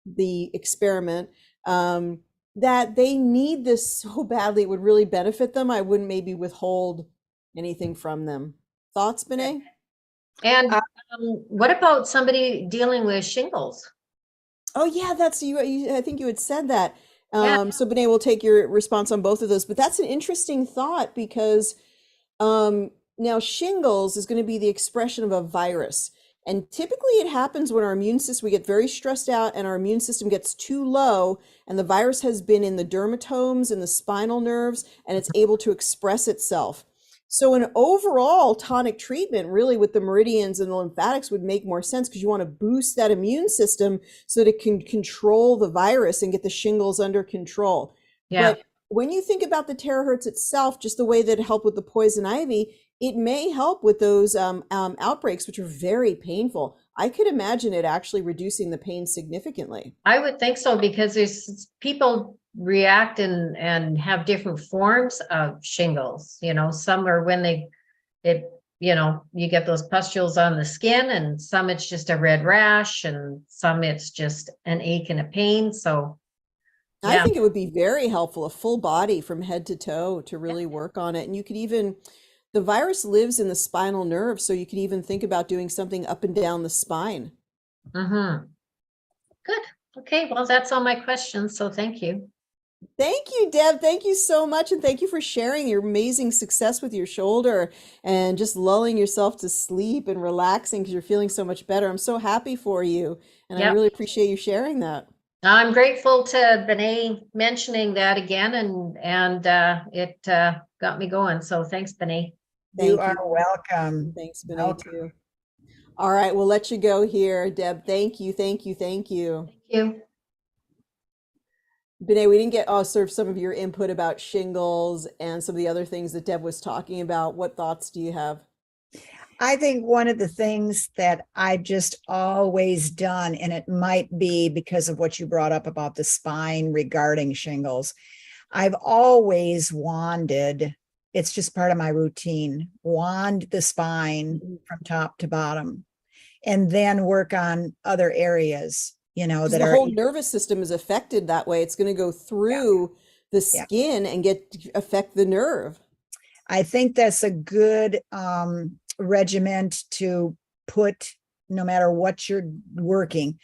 A: the experiment, that they need this so badly, it would really benefit them. I wouldn't maybe withhold anything from them. Thoughts, Benay?
D: And
B: Uh,
D: what about somebody dealing with shingles?
A: Oh yeah, that's you. I think you had said that.
D: Yeah,
A: So Benay will take your response on both of those. But that's an interesting thought because now shingles is going to be the expression of a virus. And typically it happens when our immune system, we get very stressed out and our immune system gets too low, and the virus has been in the dermatomes and the spinal nerves, and it's able to express itself. So an overall tonic treatment really with the meridians and the lymphatics would make more sense because you want to boost that immune system so that it can control the virus and get the shingles under control.
D: Yeah.
A: But when you think about the terahertz itself, just the way that it helped with the poison ivy, it may help with those outbreaks, which are very painful. I could imagine it actually reducing the pain significantly.
D: I would think so because there's people react and have different forms of shingles. You know, some are when you get those pustules on the skin, and some it's just a red rash, and some it's just an ache and a pain. So
A: I think it would be very helpful, a full body from head to toe to really work on it. And you could even, the virus lives in the spinal nerve, so you could even think about doing something up and down the spine.
D: Good. Okay, well, that's all my questions, so thank you.
A: Thank you, Deb. Thank you so much. And thank you for sharing your amazing success with your shoulder and just lulling yourself to sleep and relaxing because you're feeling so much better. I'm so happy for you. And I really appreciate you sharing that.
D: I'm grateful to Benet mentioning that again, and it got me going. So thanks, Benet.
B: You are welcome.
A: Thanks, Benet, too. All right, we'll let you go here, Deb. Thank you, thank you, thank you.
D: Thank you.
A: Benet, we didn't get sort of some of your input about shingles and some of the other things that Deb was talking about. What thoughts do you have?
B: I think one of the things that I've just always done, and it might be because of what you brought up about the spine regarding shingles, I've always wanded. It's just part of my routine. Wand the spine from top to bottom, and then work on other areas, that
A: the whole nervous system is affected that way. It's going to go through the skin and affect the nerve.
B: I think that's a good regiment to put no matter what you're working.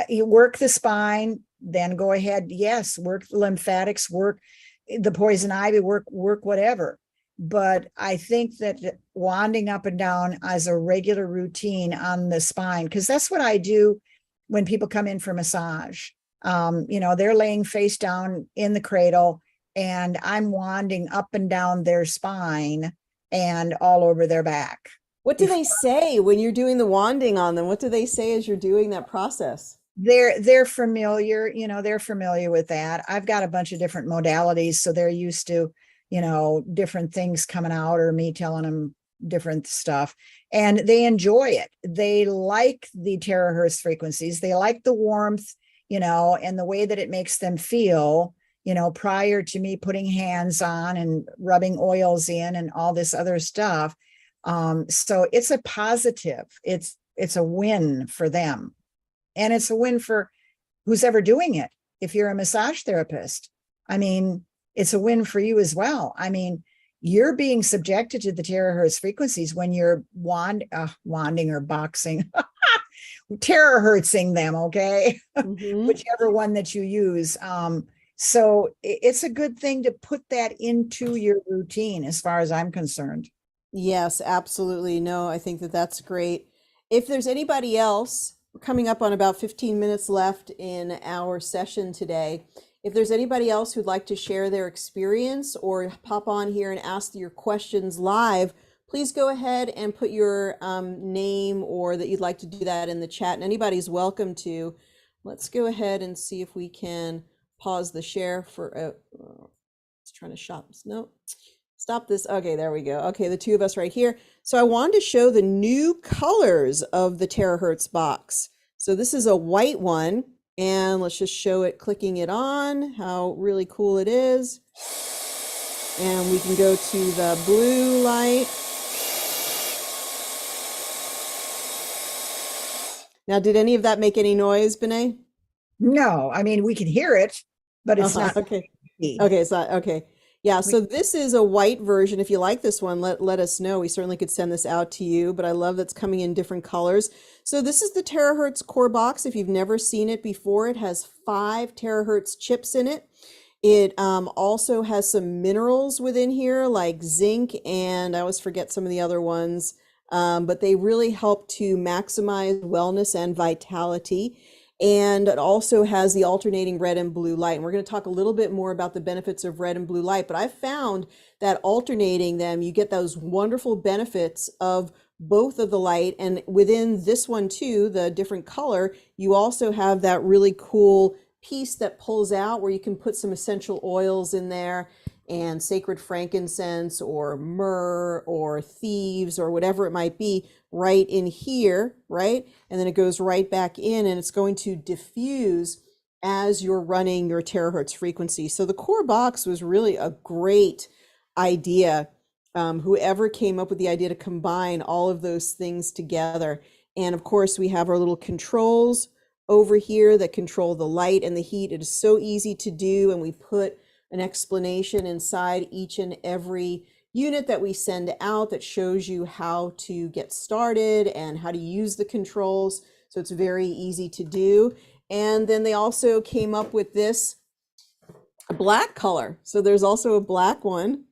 B: You work the spine, then go ahead. Yes, work the lymphatics, work the poison ivy, work whatever. But I think that wanding up and down as a regular routine on the spine, because that's what I do when people come in for massage. They're laying face down in the cradle, and I'm wanding up and down their spine and all over their back.
A: What do they say when you're doing the wanding on them? What do they say as you're doing that process?
B: They're familiar, they're familiar with that. I've got a bunch of different modalities, so they're used to, different things coming out or me telling them different stuff, and they enjoy it. They like the terahertz frequencies. They like the warmth, and the way that it makes them feel, prior to me putting hands on and rubbing oils in and all this other stuff. So it's a positive. It's a win for them. And it's a win for who's ever doing it. If you're a massage therapist, it's a win for you as well. You're being subjected to the terahertz frequencies when you're wanding or boxing, terahertzing them, okay? Whichever one that you use. So it's a good thing to put that into your routine as far as I'm concerned.
A: Yes, absolutely. No, I think that that's great. If there's anybody else, we're coming up on about 15 minutes left in our session today. If there's anybody else who'd like to share their experience or pop on here and ask your questions live, please go ahead and put your name or that you'd like to do that in the chat. And anybody's welcome to. Let's go ahead and see if we can pause the share for it's trying to shop. No, stop this. Okay, there we go. Okay, the two of us right here. So I wanted to show the new colors of the terahertz box. So this is a white one, and let's just show it, clicking it on, how really cool it is. And we can go to the blue light. Now, did any of that make any noise, Benet?
B: No, we can hear it, but it's not.
A: Okay. Okay, it's not. Okay. Yeah, so this is a white version. If you like this one, let us know. We certainly could send this out to you, but I love that's coming in different colors. So this is the Terahertz core box. If you've never seen it before, it has 5 terahertz chips in it. It also has some minerals within here like zinc, and I always forget some of the other ones, but they really help to maximize wellness and vitality. And it also has the alternating red and blue light. And we're going to talk a little bit more about the benefits of red and blue light, but I've found that alternating them, you get those wonderful benefits of both of the light. And within this one too, the different color, you also have that really cool piece that pulls out where you can put some essential oils in there and sacred frankincense or myrrh or thieves or whatever it might be right in here, right? And then it goes right back in and it's going to diffuse as you're running your terahertz frequency. So the core box was really a great idea. Whoever came up with the idea to combine all of those things together. And of course, we have our little controls over here that control the light and the heat. It is so easy to do, and we put an explanation inside each and every unit that we send out that shows you how to get started and how to use the controls. So it's very easy to do. And then they also came up with this black color. So there's also a black one,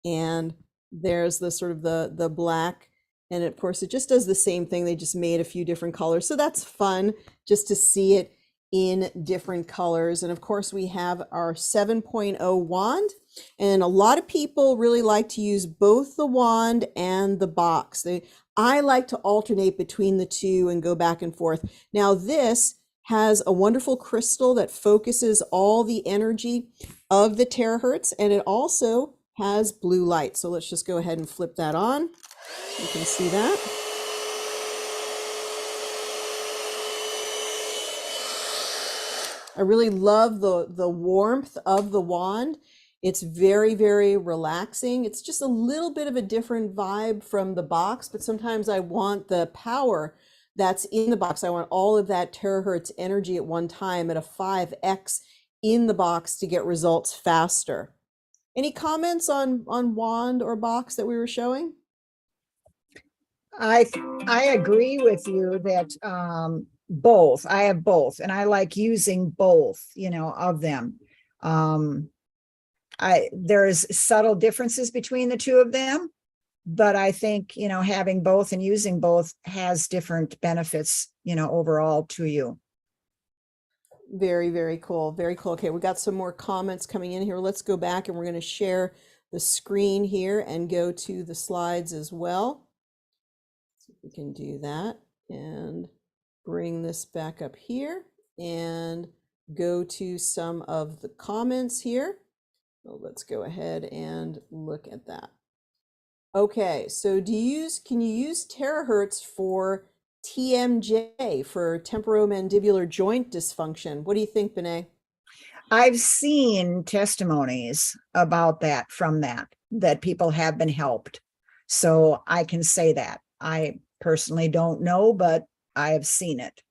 A: and there's the sort of the black, and of course it just does the same thing. They just made a few different colors. So that's fun just to see it in different colors. And of course we have our 7.0 wand, and a lot of people really like to use both the wand and the box. I like to alternate between the two and go back and forth. Now this has a wonderful crystal that focuses all the energy of the terahertz, and it also has blue light. So let's just go ahead and flip that on. You can see that. I really love the warmth of the wand. It's very, very relaxing. It's just a little bit of a different vibe from the box, but sometimes I want the power that's in the box. I want all of that terahertz energy at one time at a 5x in the box to get results faster. Any comments on wand or box that we were showing?
B: I agree with you that both. I have both, and I like using both, of them. There's subtle differences between the two of them, but I think, having both and using both has different benefits, overall to you.
A: Very, very cool. Very cool. Okay, we got some more comments coming in here. Let's go back and we're going to share the screen here and go to the slides as well. So we can do that and bring this back up here and go to some of the comments here. So let's go ahead and look at that. Okay, so can you use terahertz for TMJ, for temporomandibular joint dysfunction? What do you think, Benet?
B: I've seen testimonies about that from that people have been helped. So I can say that. I personally don't know, but I have seen it.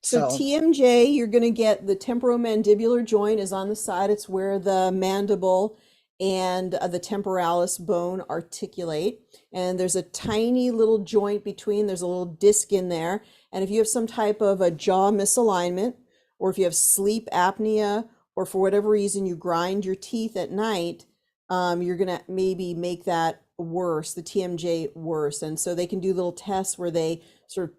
A: So TMJ, you're going to get the temporomandibular joint is on the side. It's where the mandible and the temporalis bone articulate. And there's a tiny little joint between, there's a little disc in there. And if you have some type of a jaw misalignment, or if you have sleep apnea, or for whatever reason you grind your teeth at night, you're going to maybe make that worse, the TMJ worse. And so they can do little tests where they sort of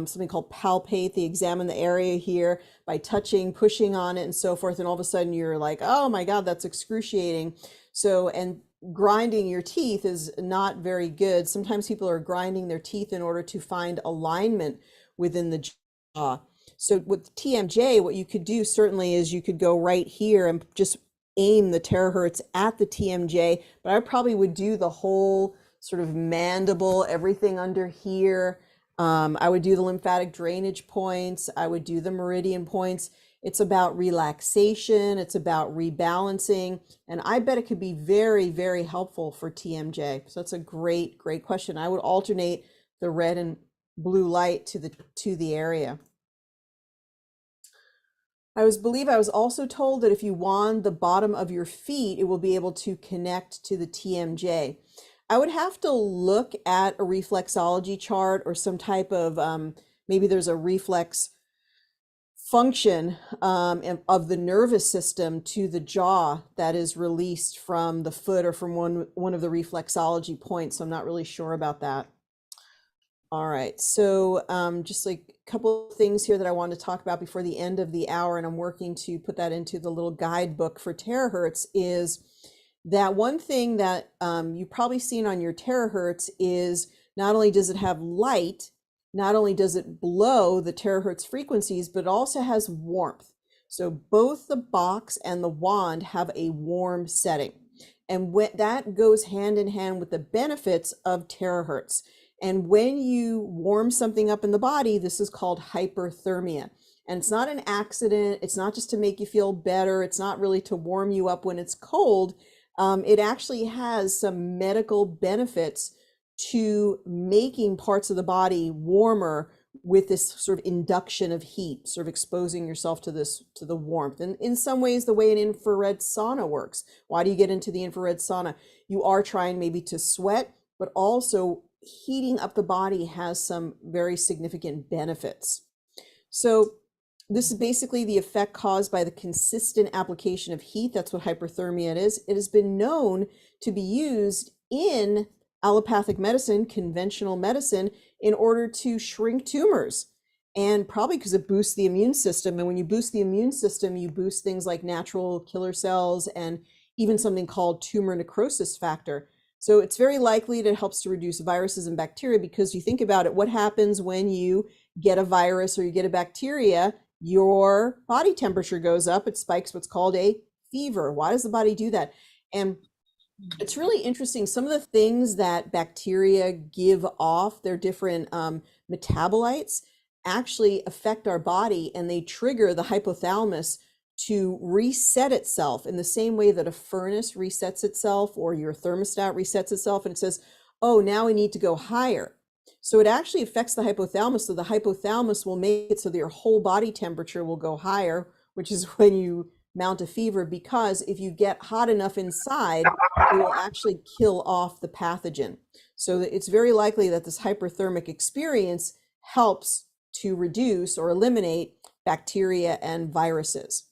A: something called palpate. They examine the area here by touching, pushing on it and so forth. And all of a sudden you're like, oh my God, that's excruciating. So, and grinding your teeth is not very good. Sometimes people are grinding their teeth in order to find alignment within the jaw. So with TMJ, what you could do certainly is you could go right here and just aim the terahertz at the TMJ, but I probably would do the whole sort of mandible, everything under here. I would do the lymphatic drainage points. I would do the meridian points. It's about relaxation. It's about rebalancing. And I bet it could be very, very helpful for TMJ. So that's a great, great question. I would alternate the red and blue light to the area. I believe I was also told that if you wand the bottom of your feet, it will be able to connect to the TMJ. I would have to look at a reflexology chart or some type of, maybe there's a reflex function of the nervous system to the jaw that is released from the foot or from one of the reflexology points. So I'm not really sure about that. All right, so just like couple of things here that I want to talk about before the end of the hour, and I'm working to put that into the little guidebook for terahertz, is that one thing that you've probably seen on your terahertz is not only does it have light, not only does it blow the terahertz frequencies, but it also has warmth. So both the box and the wand have a warm setting. And that goes hand in hand with the benefits of terahertz. And when you warm something up in the body, this is called hyperthermia. And it's not an accident. It's not just to make you feel better. It's not really to warm you up when it's cold. It actually has some medical benefits to making parts of the body warmer with this sort of induction of heat, sort of exposing yourself to the warmth. And in some ways, the way an infrared sauna works. Why do you get into the infrared sauna? You are trying maybe to sweat, but also heating up the body has some very significant benefits. So this is basically the effect caused by the consistent application of heat. That's what hyperthermia is. It has been known to be used in allopathic medicine, conventional medicine, in order to shrink tumors, and probably because it boosts the immune system. And when you boost the immune system, you boost things like natural killer cells and even something called tumor necrosis factor. So it's very likely that it helps to reduce viruses and bacteria, because you think about it, what happens when you get a virus or you get a bacteria? Your body temperature goes up. It spikes what's called a fever. Why does the body do that? And it's really interesting. Some of the things that bacteria give off, their different metabolites, actually affect our body, and they trigger the hypothalamus to reset itself in the same way that a furnace resets itself or your thermostat resets itself, and it says, oh, now we need to go higher. So it actually affects the hypothalamus. So the hypothalamus will make it so that your whole body temperature will go higher, which is when you mount a fever, because if you get hot enough inside, it will actually kill off the pathogen. So it's very likely that this hyperthermic experience helps to reduce or eliminate bacteria and viruses.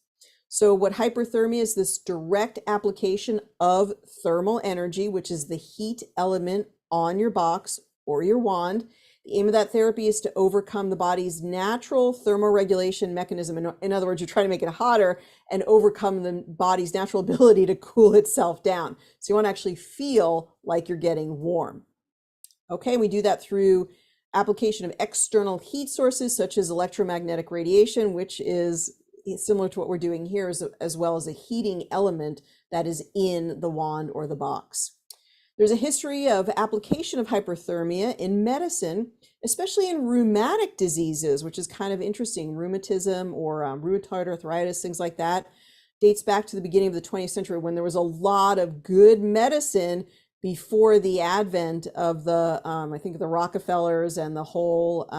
A: So what hyperthermia is, this direct application of thermal energy, which is the heat element on your box or your wand. The aim of that therapy is to overcome the body's natural thermoregulation mechanism. In other words, you're trying to make it hotter and overcome the body's natural ability to cool itself down. So you want to actually feel like you're getting warm. Okay, we do that through application of external heat sources such as electromagnetic radiation, which is similar to what we're doing here, as well as a heating element that is in the wand or the box. There's a history of application of hyperthermia in medicine, especially in rheumatic diseases, which is kind of interesting. Rheumatism or rheumatoid arthritis, things like that, dates back to the beginning of the 20th century, when there was a lot of good medicine before the advent of the, I think, the Rockefellers and the whole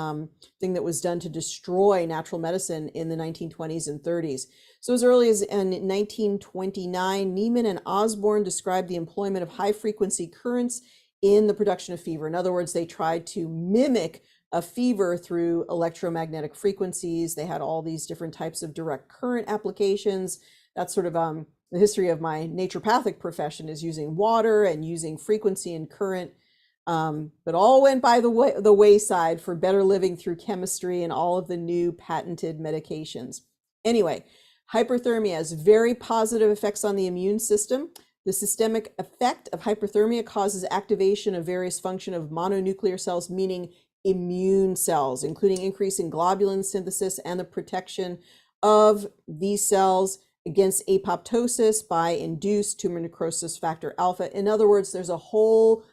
A: thing that was done to destroy natural medicine in the 1920s and 30s. So as early as in 1929, Neiman and Osborne described the employment of high-frequency currents in the production of fever. In other words, they tried to mimic a fever through electromagnetic frequencies. They had all these different types of direct current applications. That's sort of the history of my naturopathic profession, is using water and using frequency and current, but all went by the wayside for better living through chemistry and all of the new patented medications. Anyway, hyperthermia has very positive effects on the immune system. The systemic effect of hyperthermia causes activation of various function of mononuclear cells, meaning immune cells, including increase in globulin synthesis and the protection of these cells against apoptosis by induced tumor necrosis factor alpha. In other words, there's a whole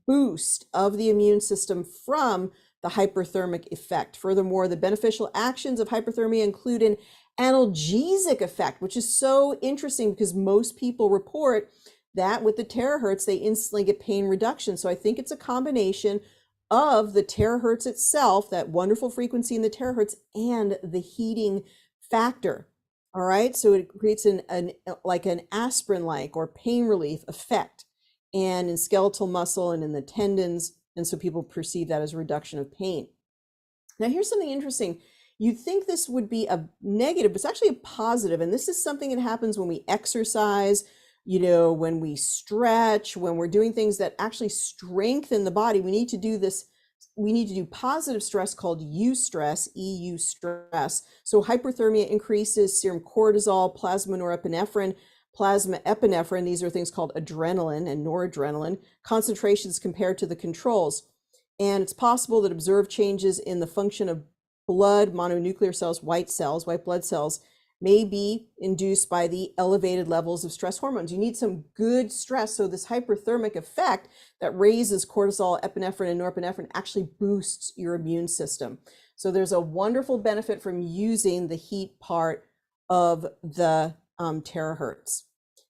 A: boost of the immune system from the hyperthermic effect. Furthermore, the beneficial actions of hyperthermia include an analgesic effect, which is so interesting because most people report that with the terahertz, they instantly get pain reduction. So I think it's a combination of the terahertz itself, that wonderful frequency in the terahertz, and the heating factor. All right, so it creates like an aspirin-like or pain relief effect, and in skeletal muscle and in the tendons, and so people perceive that as a reduction of pain. Now, here's something interesting. You'd think this would be a negative, but it's actually a positive, and this is something that happens when we exercise, when we stretch, when we're doing things that actually strengthen the body. We need to do this we need to do positive stress called eustress, EU stress. So hyperthermia increases serum cortisol, plasma norepinephrine, plasma epinephrine. These are things called adrenaline and noradrenaline concentrations compared to the controls. And it's possible that observed changes in the function of blood mononuclear cells, white blood cells, may be induced by the elevated levels of stress hormones. You need some good stress. So this hyperthermic effect that raises cortisol, epinephrine, and norepinephrine actually boosts your immune system. So there's a wonderful benefit from using the heat part of the terahertz.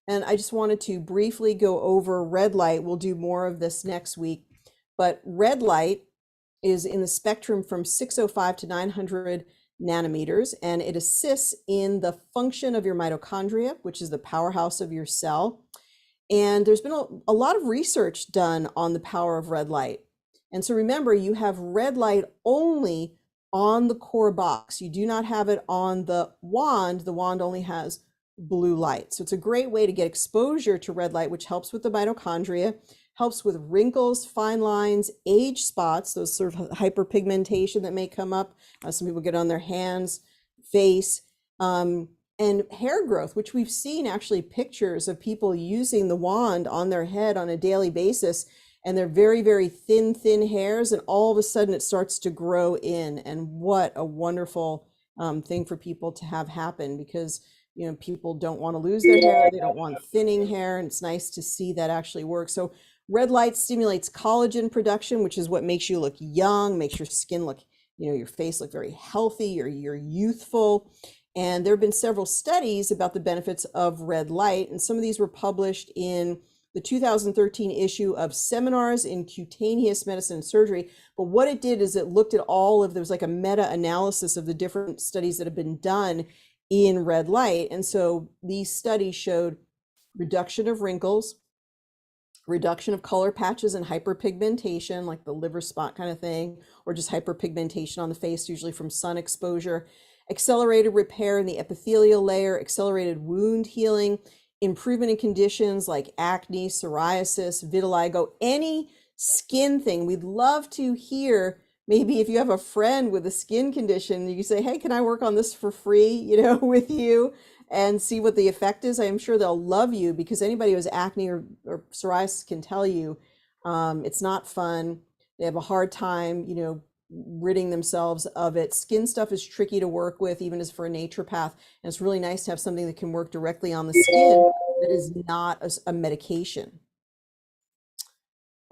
A: And I just wanted to briefly go over red light. We'll do more of this next week. But red light is in the spectrum from 605 to 900 nanometers, and it assists in the function of your mitochondria, which is the powerhouse of your cell. And there's been a lot of research done on the power of red light. And so remember, you have red light only on the core box. You do not have it on the wand. The wand only has blue light. So it's a great way to get exposure to red light, which helps with the mitochondria, helps with wrinkles, fine lines, age spots, those sort of hyperpigmentation that may come up. Some people get on their hands, face, and hair growth, which we've seen actually pictures of people using the wand on their head on a daily basis. And they're very, very thin hairs. And all of a sudden it starts to grow in. And what a wonderful thing for people to have happen, because people don't want to lose their hair. They don't want thinning hair. And it's nice to see that actually work. So red light stimulates collagen production, which is what makes you look young, makes your skin look, your face look very healthy, you're youthful. And there have been several studies about the benefits of red light. And some of these were published in the 2013 issue of Seminars in Cutaneous Medicine and Surgery. But what it did is it looked at there was like a meta-analysis of the different studies that have been done in red light. And so these studies showed reduction of wrinkles, reduction of color patches and hyperpigmentation, like the liver spot kind of thing, or just hyperpigmentation on the face, usually from sun exposure, accelerated repair in the epithelial layer, accelerated wound healing, improvement in conditions like acne, psoriasis, vitiligo, any skin thing. We'd love to hear, maybe if you have a friend with a skin condition, you can say, hey, can I work on this for free, with you? And see what the effect is. I'm sure they'll love you, because anybody who has acne or psoriasis can tell you it's not fun. They have a hard time, ridding themselves of it. Skin stuff is tricky to work with, even as for a naturopath. And it's really nice to have something that can work directly on the skin that is not a medication.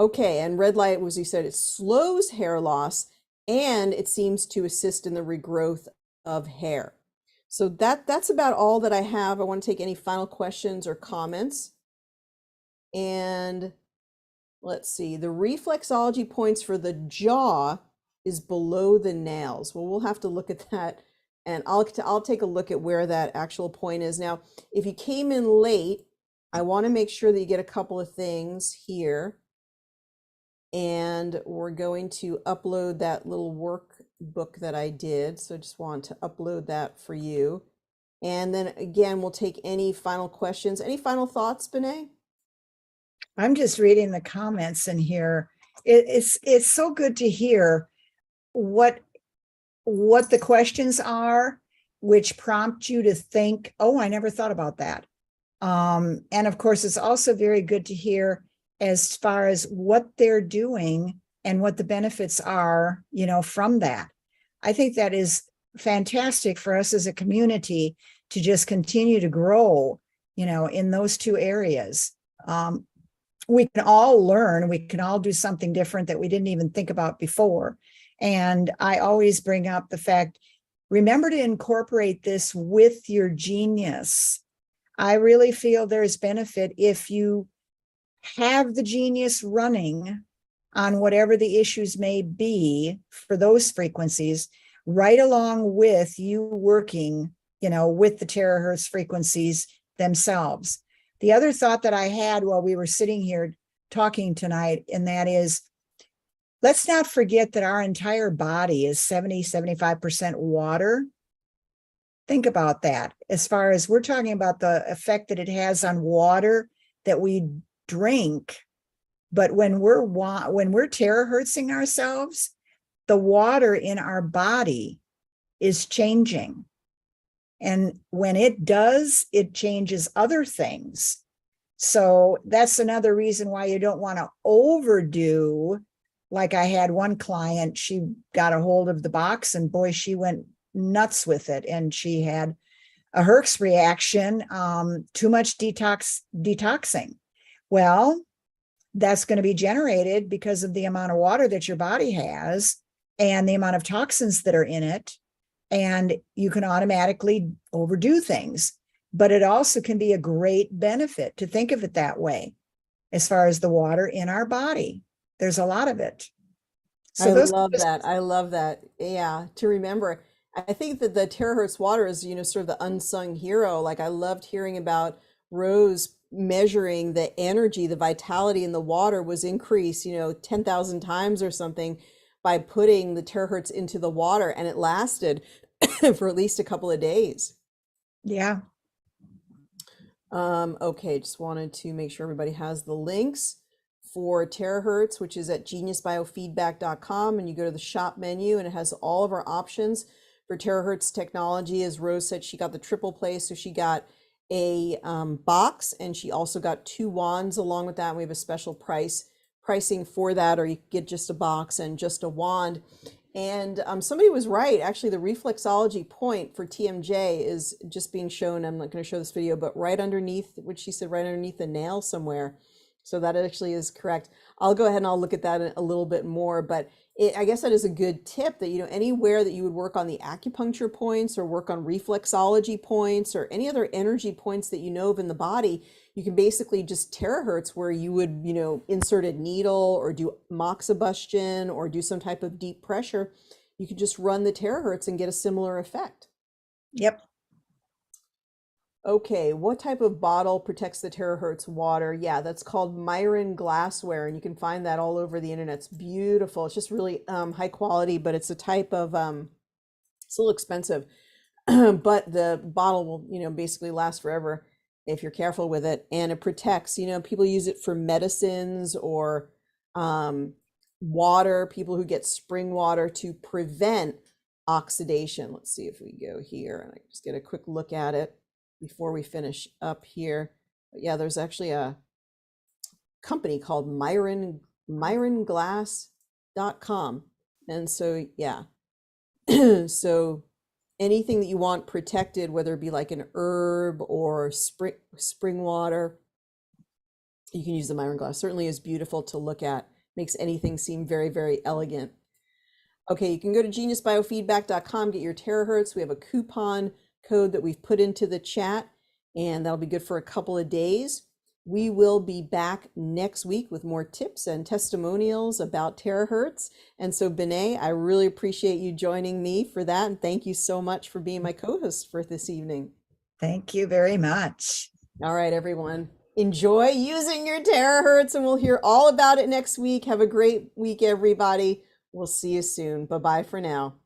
A: Okay, and red light, as you said, it slows hair loss, and it seems to assist in the regrowth of hair. So that's about all that I have. I want to take any final questions or comments. And let's see, the reflexology points for the jaw is below the nails. Well, we'll have to look at that, and I'll take a look at where that actual point is. Now, if you came in late, I want to make sure that you get a couple of things here. And we're going to upload that little workbook that I did. So I just want to upload that for you. And then again, we'll take any final questions. Any final thoughts, Benet?
B: I'm just reading the comments in here. It's so good to hear what the questions are, which prompt you to think, oh, I never thought about that. And of course, it's also very good to hear as far as what they're doing and what the benefits are, from that. I think that is fantastic for us as a community to just continue to grow, in those two areas. We can all learn, we can all do something different that we didn't even think about before. And I always bring up the fact, remember to incorporate this with your genius. I really feel there's benefit if you have the genius running on whatever the issues may be for those frequencies, right along with you working, with the terahertz frequencies themselves. The other thought that I had while we were sitting here talking tonight, and that is, let's not forget that our entire body is 70-75% water. Think about that. As far as we're talking about the effect that it has on water that we drink, But when we're terahertzing ourselves, the water in our body is changing. And when it does, it changes other things. So that's another reason why you don't want to overdo. Like I had one client, she got a hold of the box and boy, she went nuts with it. And she had a Herx reaction, too much detoxing. Well, that's going to be generated because of the amount of water that your body has and the amount of toxins that are in it. And you can automatically overdo things, but it also can be a great benefit to think of it that way. As far as the water in our body, there's a lot of it. So
A: I
B: those
A: love that. I love that. Yeah, to remember. I think that the terahertz water is, sort of the unsung hero. Like I loved hearing about Rose measuring the energy, the vitality in the water was increased, 10,000 times or something by putting the terahertz into the water, and it lasted for at least a couple of days.
B: Yeah.
A: Okay, just wanted to make sure everybody has the links for Terahertz, which is at geniusbiofeedback.com, and you go to the shop menu and it has all of our options for Terahertz technology. As Rose said, she got the triple play, so she got a box and she also got 2 wands along with that. And we have a special pricing for that, or you get just a box and just a wand. And somebody was right. Actually, the reflexology point for TMJ is just being shown. I'm not going to show this video, but right underneath, which she said, right underneath the nail somewhere. So that actually is correct. I'll go ahead and I'll look at that a little bit more, but I guess that is a good tip that, anywhere that you would work on the acupuncture points or work on reflexology points or any other energy points that you know of in the body, you can basically just terahertz where you would, insert a needle or do moxibustion or do some type of deep pressure. You could just run the terahertz and get a similar effect.
B: Yep.
A: Okay, what type of bottle protects the terahertz water? Yeah, that's called Myron glassware, and you can find that all over the internet. It's beautiful. It's just really high quality, but it's a type of it's a little expensive, but the bottle will basically last forever if you're careful with it, and it protects. People use it for medicines or water. People who get spring water to prevent oxidation. Let's see if we go here and I just get a quick look at it before we finish up here. But yeah, there's actually a company called myronglass.com. And so, yeah. So anything that you want protected, whether it be like an herb or spring water, you can use the Myron glass. Certainly is beautiful to look at. Makes anything seem very, very elegant. Okay, you can go to geniusbiofeedback.com, get your terahertz. We have a coupon code that we've put into the chat, and that'll be good for a couple of days. We will be back next week with more tips and testimonials about terahertz. And so, Benet, I really appreciate you joining me for that. And thank you so much for being my co-host for this evening.
B: Thank you very much.
A: All right, everyone. Enjoy using your terahertz, and we'll hear all about it next week. Have a great week, everybody. We'll see you soon. Bye-bye for now.